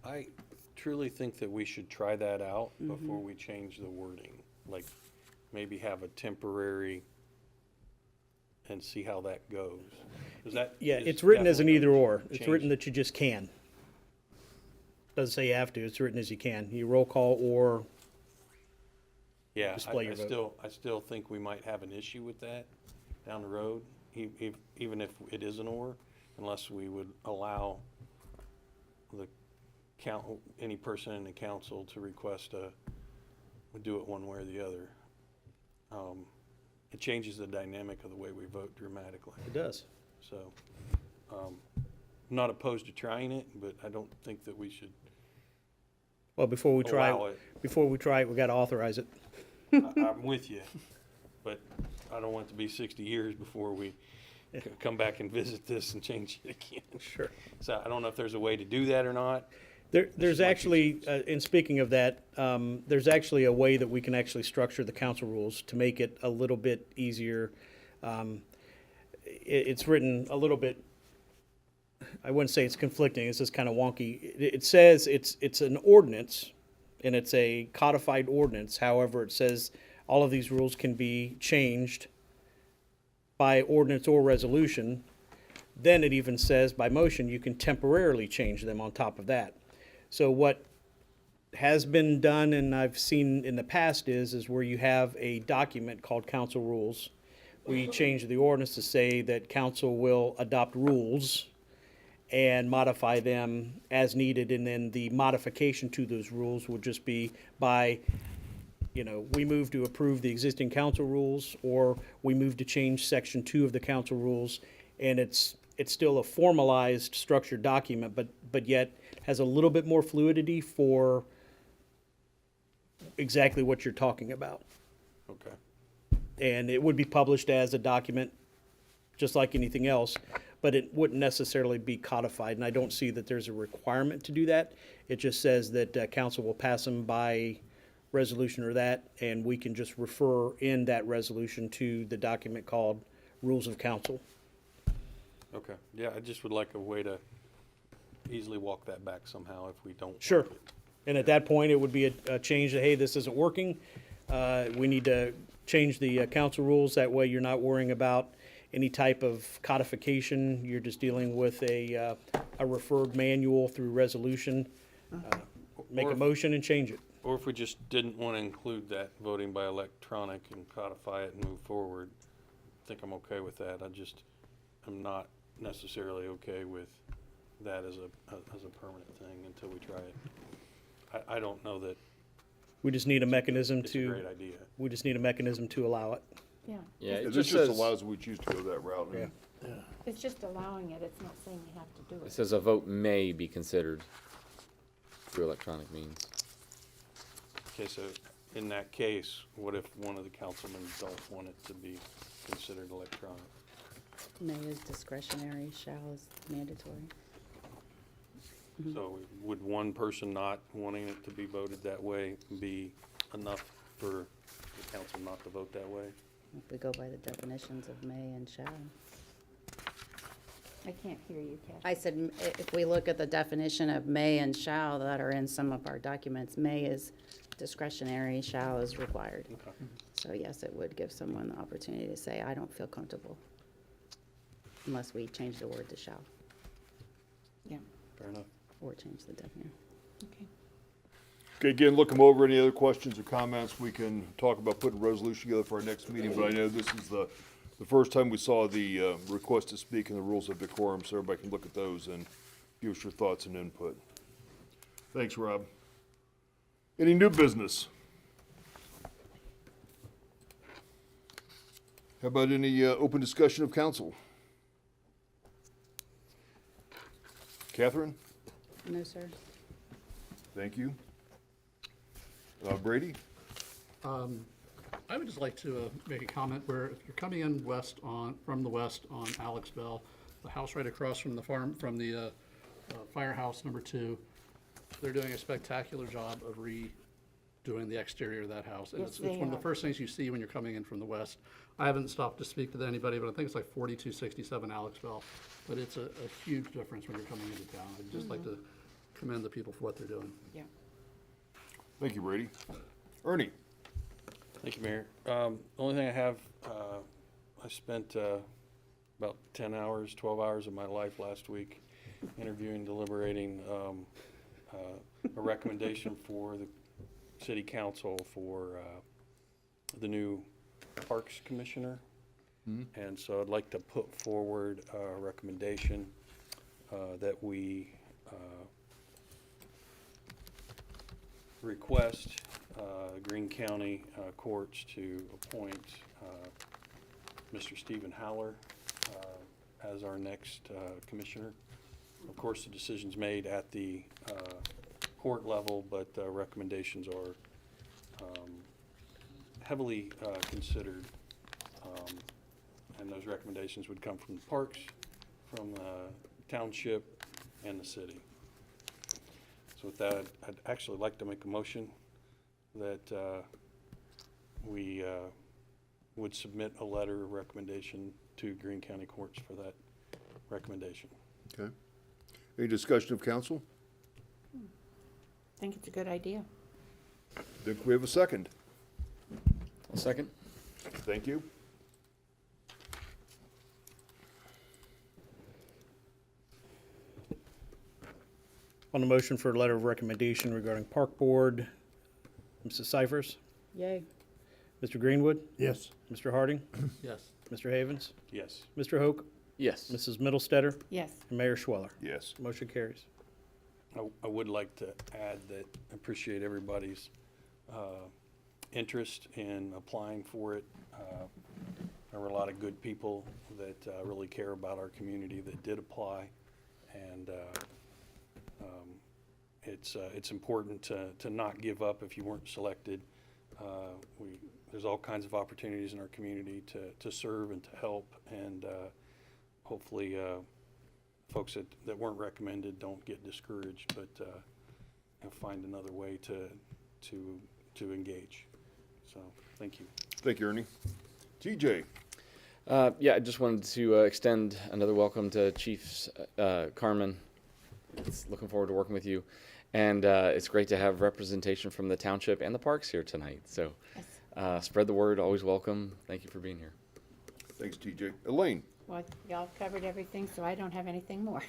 I truly think that we should try that out before we change the wording. Like, maybe have a temporary and see how that goes. Yeah, it's written as an either or. It's written that you just can. Doesn't say you have to, it's written as you can. You roll call or, Yeah, display your vote. I still think we might have an issue with that down the road, even if it is an or, unless we would allow any person in the council to request would do it one way or the other. It changes the dynamic of the way we vote dramatically. it does. So, I'm not opposed to trying it, but I don't think that we should Well, before we try, allow it. we gotta authorize it. I'm with you, but I don't want it to be 60 years before we come back and visit this and change it again. Sure. So I don't know if there's a way to do that or not. There's might be actually, in speaking of that, there's actually a way that we can actually structure the council rules to make it a little bit easier. It's written a little bit, I wouldn't say it's conflicting, it's just kind of wonky. It says it's an ordinance, and it's a codified ordinance. However, it says all of these rules can be changed by ordinance or resolution. Then it even says by motion, you can temporarily change them on top of that. So what has been done, and I've seen in the past, is where you have a document called council rules. We change the ordinance to say that council will adopt rules and modify them as needed, and then the modification to those rules would just be by, we move to approve the existing council rules, or we move to change section 2 of the council rules, and it's still a formalized, structured document, but yet has a little bit more fluidity for exactly what you're talking about. Okay. And it would be published as a document, just like anything else, but it wouldn't necessarily be codified, and I don't see that there's a requirement to do that. It just says that council will pass them by resolution or that, and we can just refer in that resolution to the document called Rules of Council. Okay. Yeah, I just would like a way to easily walk that back somehow if we don't. Sure. like it. And at that point, it would be a change that, hey, this isn't working. We need to change the council rules. That way you're not worrying about any type of codification. You're just dealing with a referred manual through resolution. Make Or a if- motion and change it. Or if we just didn't want to include that voting by electronic and codify it and move forward, I think I'm okay with that. am not necessarily okay with that as a permanent thing until we try it. I don't know that We just need a mechanism it's a great to, idea. we just need a mechanism to allow it. Yeah, Yeah, it This just just says, allows we choose to go that route. Yeah. it's just allowing it, it's not saying you have to do it it. says a vote may be considered through electronic means. Okay, so in that case, what if one of the councilmen don't want it to be considered electronic? May is discretionary, shall is mandatory. So would one person not wanting it to be voted that way be enough for the council not to vote that way? If we go by the definitions of may and shall. I can't hear you, Kathy. I said, if we look at the definition of may and shall that are in some of our documents, may is discretionary, shall is required. Okay. So yes, it would give someone the opportunity to say, I don't feel comfortable, unless we change the word to shall, Yeah, Fair enough. or change the definition. okay. Okay, again, look them over. Any other questions or comments? We can talk about putting a resolution together for our next meeting, but I know this is the first time we saw the request to speak in the rules of decorum, so everybody can look at those and give us your thoughts and input. Thanks, Rob. Any new business? How about any open discussion of council? Catherine? No, sir. Thank you. Brady? I would just like to make a comment where if you're coming in from the west on Alex Bell, the house right across from the firehouse number 2, they're doing a spectacular job of redoing the exterior of that house. And Yes, it's they one of the are. first things you see when you're coming in from the west. I haven't stopped to speak to anybody, but I think it's like 4267 Alex Bell. But it's a huge difference when you're coming into town. I'd just like to commend the people for what they're doing. Yeah. Thank you, Brady. Ernie? Thank you, Mayor. The only thing I have, I spent about 10 hours, 12 hours of my life last week interviewing, deliberating a recommendation for the city council for the new parks commissioner. And so I'd like to put forward a recommendation that we request Greene County courts to appoint Mr. Stephen Howler as our next commissioner. Of course, the decision's made at the court level, but recommendations are heavily considered. And those recommendations would come from the parks, from the township, and the city. So with that, I'd actually like to make a motion that we would submit a letter of recommendation to Greene County Courts for that recommendation. Okay. Any discussion of council? I think it's a good idea. Think we have a second. A second? Thank you. On the motion for a letter of recommendation regarding Park Board, Mrs. Cyphers, Yay. Mr. Greenwood, Yes. Mr. Harding, Yes. Mr. Havens, Yes. Mr. Hoke, Yes. Mrs. Middlestetter, Yes, and Mayor Schweller. Yes. Motion carries. I would like to add that I appreciate everybody's interest in applying for it. There were a lot of good people that really care about our community that did apply, and it's important to not give up if you weren't selected. There's all kinds of opportunities in our community to serve and to help, and hopefully folks that weren't recommended don't get discouraged, but find another way to engage. So, thank you. Thank you, Ernie. TJ? Yeah, I just wanted to extend another welcome to Chief Carmen. It's looking forward to working with you. And it's great to have representation from the township and the parks here tonight. So spread the word, always welcome. Thank you for being here. Thanks, TJ. Elaine? well, y'all covered everything, so I don't have anything more.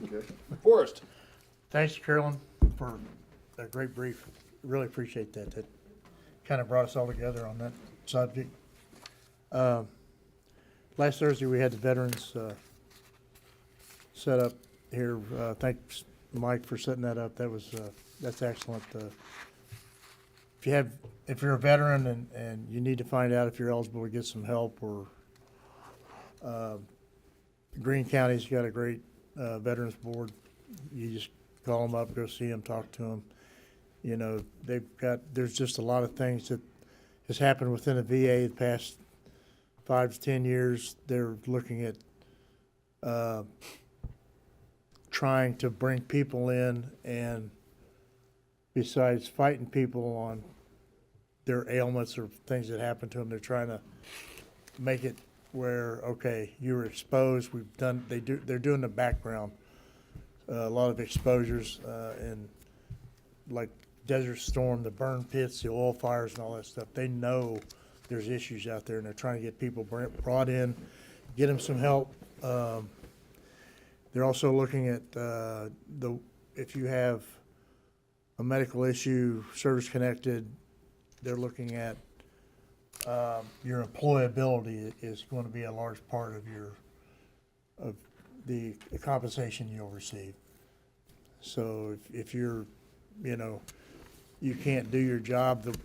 Okay. Forrest? Thanks, Carolyn, for that great brief. Really appreciate that. That kind of brought us all together on that subject. last Thursday, we had the veterans set up here. Thanks, Mike, for setting that up. That's excellent. If you're a veteran and you need to find out if you're eligible to get some help, or Greene County's got a great veterans board. You just call them up, go see them, talk to them. You know, there's just a lot of things that has happened within the VA the past 5 to 10 years. They're looking at trying to bring people in, and besides fighting people on their ailments or things that happen to them, they're trying to make it where, okay, you were exposed. They're doing the background, a lot of exposures, and like Desert Storm, the burn pits, the oil fires, and all that stuff. They know there's issues out there, and they're trying to get people brought in, get them some help. They're also looking at if you have a medical issue, service connected, they're looking at your employability is going to be a large part of the compensation you'll receive. So if you're, you can't do your job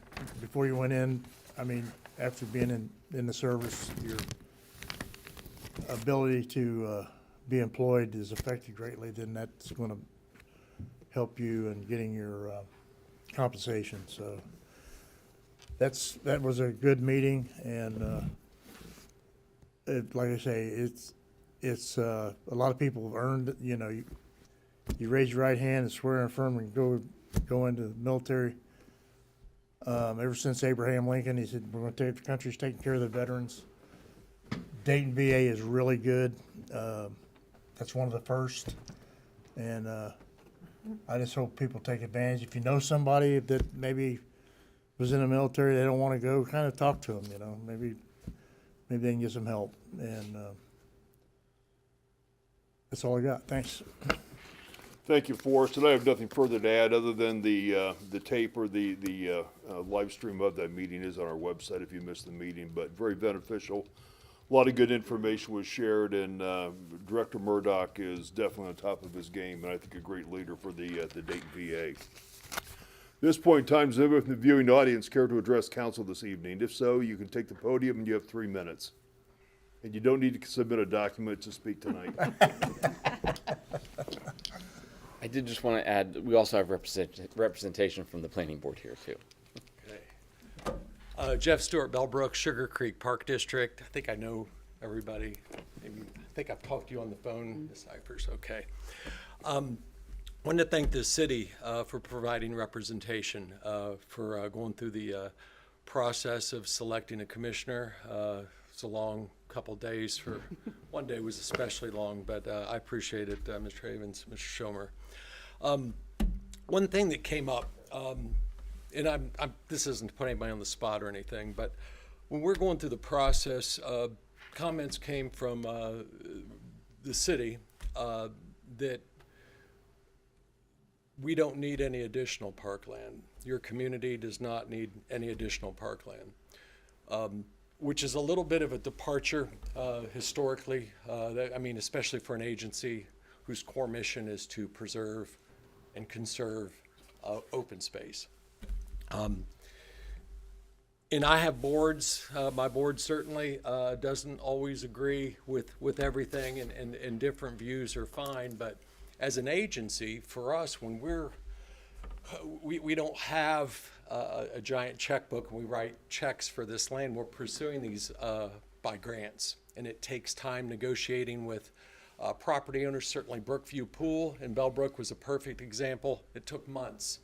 before you went in, I mean, after being in the service, your ability to be employed is affected greatly, then that's going to help you in getting your compensation. So that was a good meeting, and like I say, it's a lot of people have earned it. You raise your right hand and swear and affirm and go into the military. Ever since Abraham Lincoln, he said, we're going to take the country's taking care of the veterans. Dayton VA is really good. That's one of the first, and I just hope people take advantage. If you know somebody that maybe was in the military, they don't want to go, kind of talk to them, maybe they can get some help. And that's all I got. Thanks. Thank you, Forrest, and I have nothing further to add other than the tape or the live stream of that meeting is on our website if you missed the meeting, but very beneficial. A lot of good information was shared, and Director Murdoch is definitely on top of his game, and I think a great leader for the Dayton VA. At this point in time, does anyone from the viewing audience care to address council this evening? If so, you can take the podium and you have 3 minutes. And you don't need to submit a document to speak tonight. I did just want to add, we also have representation from the planning board here too. Jeff Stewart, Bellbrook, Sugar Creek Park District. I think I know everybody. Maybe, I think I've talked to you on the phone, the ciphers, okay. Wanted to thank the city for providing representation, for going through the process of selecting a commissioner. It's a long couple days. One day was especially long, but I appreciate it, Mr. Havens, Mr. Schomer. One thing that came up, and this isn't to put anybody on the spot or anything, but when we're going through the process, comments came from the city that we don't need any additional parkland. Your community does not need any additional parkland, which is a little bit of a departure historically. Especially for an agency whose core mission is to preserve and conserve open space. And I have boards, my board certainly doesn't always agree with everything, and different views are fine, but as an agency, for us, when we don't have a giant checkbook and we write checks for this land, we're pursuing these by grants, and it takes time negotiating with property owners. Certainly Brookview Pool in Bellbrook was a perfect example. It took months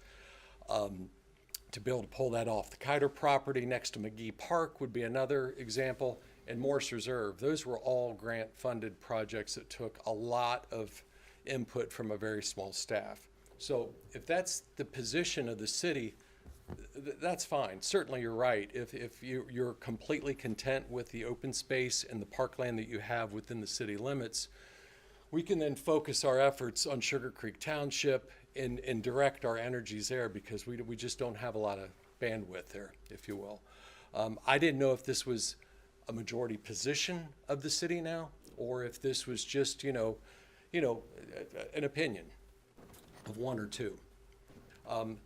to be able to pull that off. The Kiter property next to McGee Park would be another example, and Morse Reserve. Those were all grant-funded projects that took a lot of input from a very small staff. So if that's the position of the city, that's fine. Certainly you're right. If you're completely content with the open space and the parkland that you have within the city limits, we can then focus our efforts on Sugar Creek Township and direct our energies there, because we just don't have a lot of bandwidth there, if you will. I didn't know if this was a majority position of the city now, or if this was just, an opinion of one or two.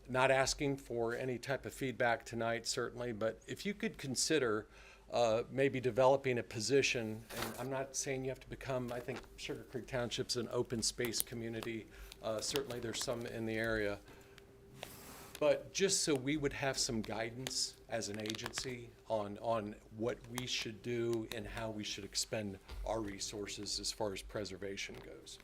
Not asking for any type of feedback tonight, certainly, but if you could consider maybe developing a position, and I'm not saying you have to become, I think Sugar Creek Township's an open space community. Certainly there's some in the area. But just so we would have some guidance as an agency on what we should do and how we should expend our resources as far as preservation goes.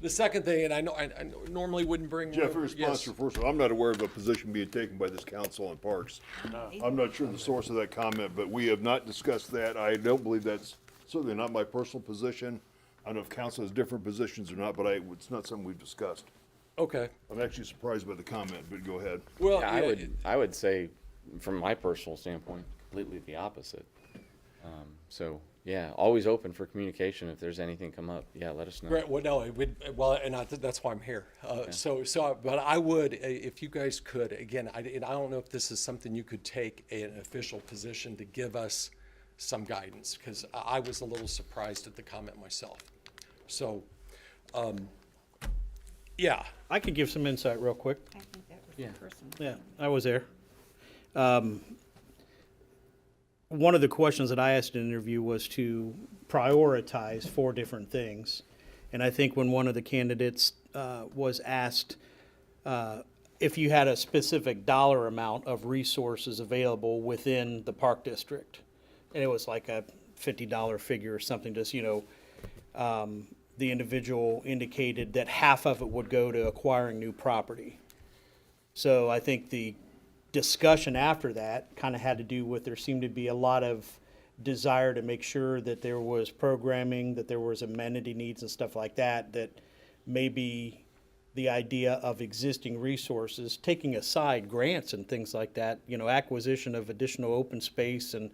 The second thing, and I know I normally wouldn't bring. Jeff, in response Yes. to your first one, I'm not aware of a position being taken by this council on parks. I'm not sure the source of that comment, but we have not discussed that. I don't believe that's certainly not my personal position. I don't know if council has different positions or not, but it's not something we've discussed. Okay. I'm actually surprised by the comment, but go ahead. Well, Yeah, I would say, from my personal standpoint, completely the opposite. So, yeah, always open for communication. If there's anything come up, yeah, let us know. Right, well, no, it would, well, and that's why I'm here. But I would, if you guys could, again, I don't know if this is something you could take an official position to give us some guidance, because I was a little surprised at the comment myself. So, yeah. I could give some insight real quick. I think that was Yeah. the person. Yeah, I was there. One of the questions that I asked in the interview was to prioritize 4 different things. And I think when one of the candidates was asked if you had a specific dollar amount of resources available within the park district, and it was like a $50 figure or something, just, the individual indicated that half of it would go to acquiring new property. So I think the discussion after that kind of had to do with there seemed to be a lot of desire to make sure that there was programming, that there was amenity needs and stuff like that, that maybe the idea of existing resources, taking aside grants and things like that, acquisition of additional open space and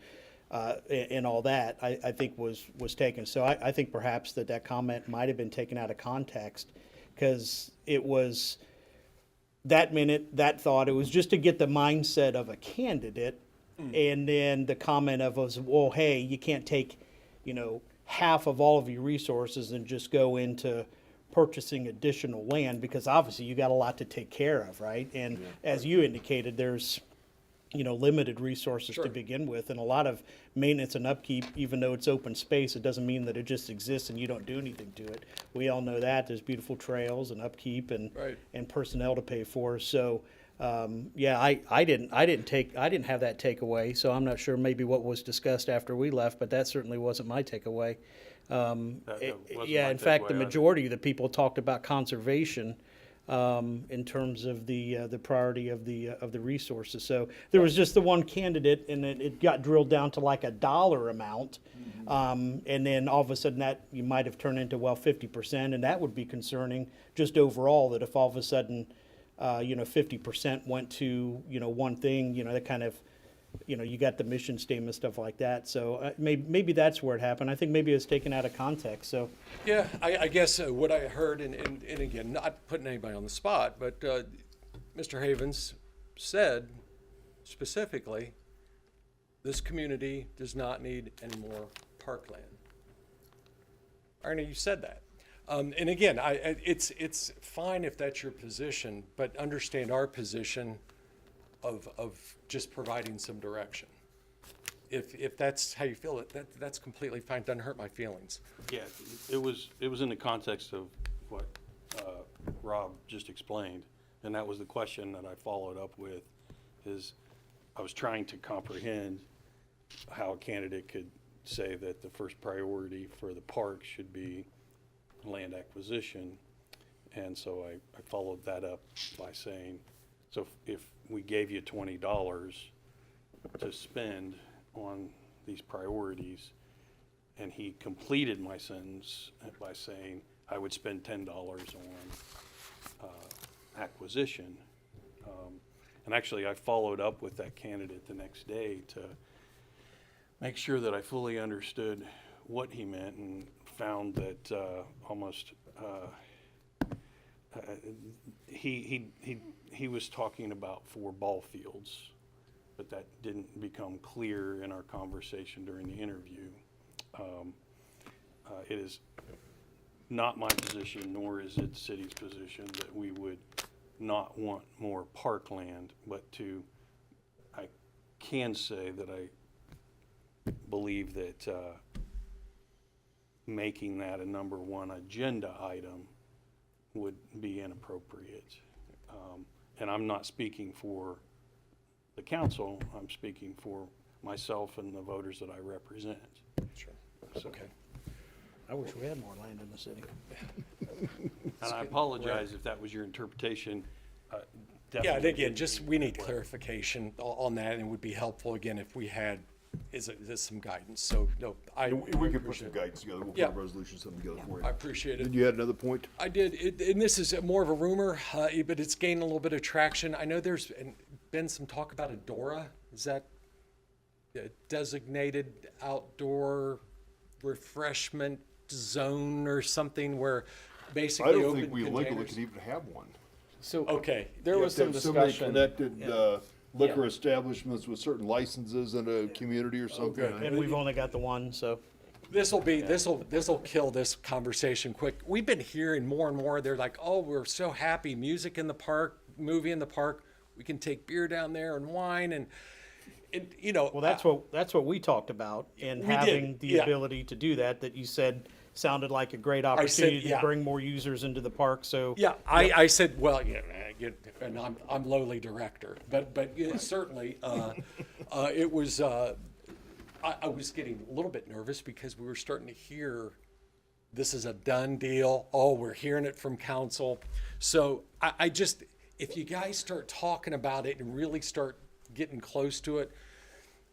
all that, I think was taken. So I think perhaps that comment might have been taken out of context, because it was that minute, that thought, it was just to get the mindset of a candidate. And then the comment of was, well, hey, you can't take, half of all of your resources and just go into purchasing additional land, because obviously you got a lot to take care of, right? And as you indicated, there's, limited resources to begin with, and a lot of maintenance and upkeep. Even though it's open space, it doesn't mean that it just exists and you don't do anything to it. We all know that there's beautiful trails and upkeep and personnel to pay for. So I didn't have that takeaway. So I'm not sure maybe what was discussed after we left, but that certainly wasn't my takeaway. Wasn't my In fact, the takeaway either. majority of the people talked about conservation in terms of the priority of the resources. So there was just the one candidate, and it got drilled down to like a dollar amount, and then all of a sudden that you might have turned into 50%, and that would be concerning just overall. That if all of a sudden 50% went to one thing, that kind of you got the mission statement, stuff like that. So maybe that's where it happened. I think maybe it was taken out of context. So Yeah, I guess what I heard, and again, not putting anybody on the spot, but Mr. Havens said specifically, this community does not need any more parkland. Arnie, you said that. And again, it's fine if that's your position, but understand our position of just providing some direction. If that's how you feel, that's completely fine. Doesn't hurt my feelings. Yeah, it was in the context of what Rob just explained, and that was the question that I followed up with, is I was trying to comprehend how a candidate could say that the first priority for the park should be land acquisition. And so I followed that up by saying, so if we gave you $20 to spend on these priorities, and he completed my sentence by saying I would spend $10 on acquisition. And actually, I followed up with that candidate the next day to make sure that I fully understood what he meant, and found that he was talking about 4 ball fields but that didn't become clear in our conversation during the interview. It is not my position, nor is it the city's position, that we would not want more parkland, but I can say that I believe that making that a number one agenda item would be inappropriate. And I'm not speaking for the council, I'm speaking for myself and the voters that I represent. Sure. So- Okay. I wish we had more land in the city. And I apologize if that was your interpretation. Yeah, and Definitely again, didn't just, mean we that need way. clarification on that, and it would be helpful, again, if we had, is some guidance, so, no, I. We could put appreciate some it. guidance together, we'll put Yeah. a resolution, something together for I you. appreciate it. Then you had another point? I did, and this is more of a rumor, but it's gained a little bit of traction. I know there's been some talk about a DORA. Is that a designated outdoor refreshment zone or something where I basically don't open think we legally containers? could even have one. So Okay, there was some So many discussion. connected liquor establishments with certain licenses in a community or something. good. And we've only got the one, so. this'll kill this conversation quick. We've been hearing more and more, they're like, oh, we're so happy, music in the park, movie in the park, we can take beer down there and wine and you know. Well, that's what we talked about, and We did, having the yeah. ability to do that you said sounded like a great said, opportunity to yeah. bring more users into the park, so. Yeah, I said, well, yeah, and I'm lowly director, but yeah, certainly, it was, I was getting a little bit nervous because we were starting to hear, this is a done deal, oh, we're hearing it from council. So I just, if you guys start talking about it and really start getting close to it,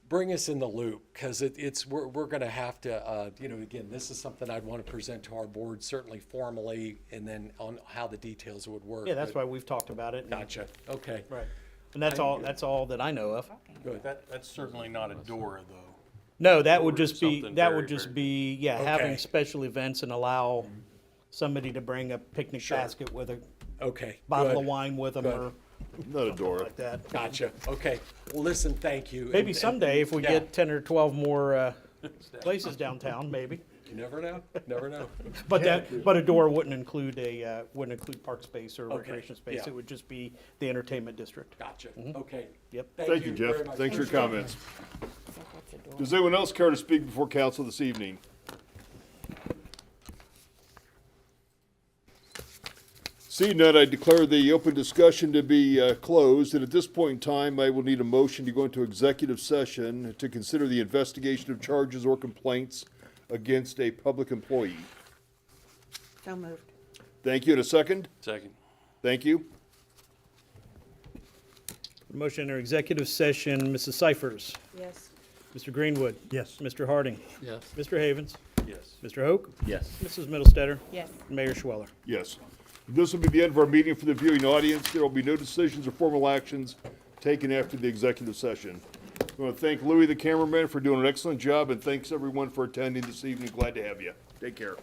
bring us in the loop, because we're gonna have to, again, this is something I'd want to present to our board, certainly formally, and then on how the details would work. Yeah, that's but- why we've talked about it. and- Gotcha, okay. Right. And that's all that I know of. Good. That's certainly not a DORA, though. No, that would Or just be, something that very, would just very- be, having Okay. special events and allow somebody to bring a picnic Sure. basket with a Okay. bottle good. of wine with them Good. or Not a door. like that. Gotcha, okay. Well, listen, thank you. Maybe And- someday if we yeah. get 10 or 12 more places downtown, maybe. You never know, never know. But a door wouldn't include park space or Okay, recreation space. yeah. It would just be the entertainment district. Gotcha, okay. Yep. Thank you, very Jeff. much. Thanks for your comments. Does anyone else care to speak before council this evening? Seeing none, I declare the open discussion to be closed, and at this point in time, I will need a motion to go into executive session to consider the investigation of charges or complaints against a public employee. So moved. Thank you. And a second? Second. Thank you. Motion in executive session, Mrs. Cyphers, Yes. Mr. Greenwood. Yes. Mr. Harding. Yes. Mr. Havens. Yes. Mr. Hoke. yes. Mrs. Middlestetter. Yes. and Mayor Schweller. Yes. This will be the end of our meeting for the viewing audience. There will be no decisions or formal actions taken after the executive session. I want to thank Louis, the cameraman, for doing an excellent job, and thanks everyone for attending this evening. Glad to have you. Take care.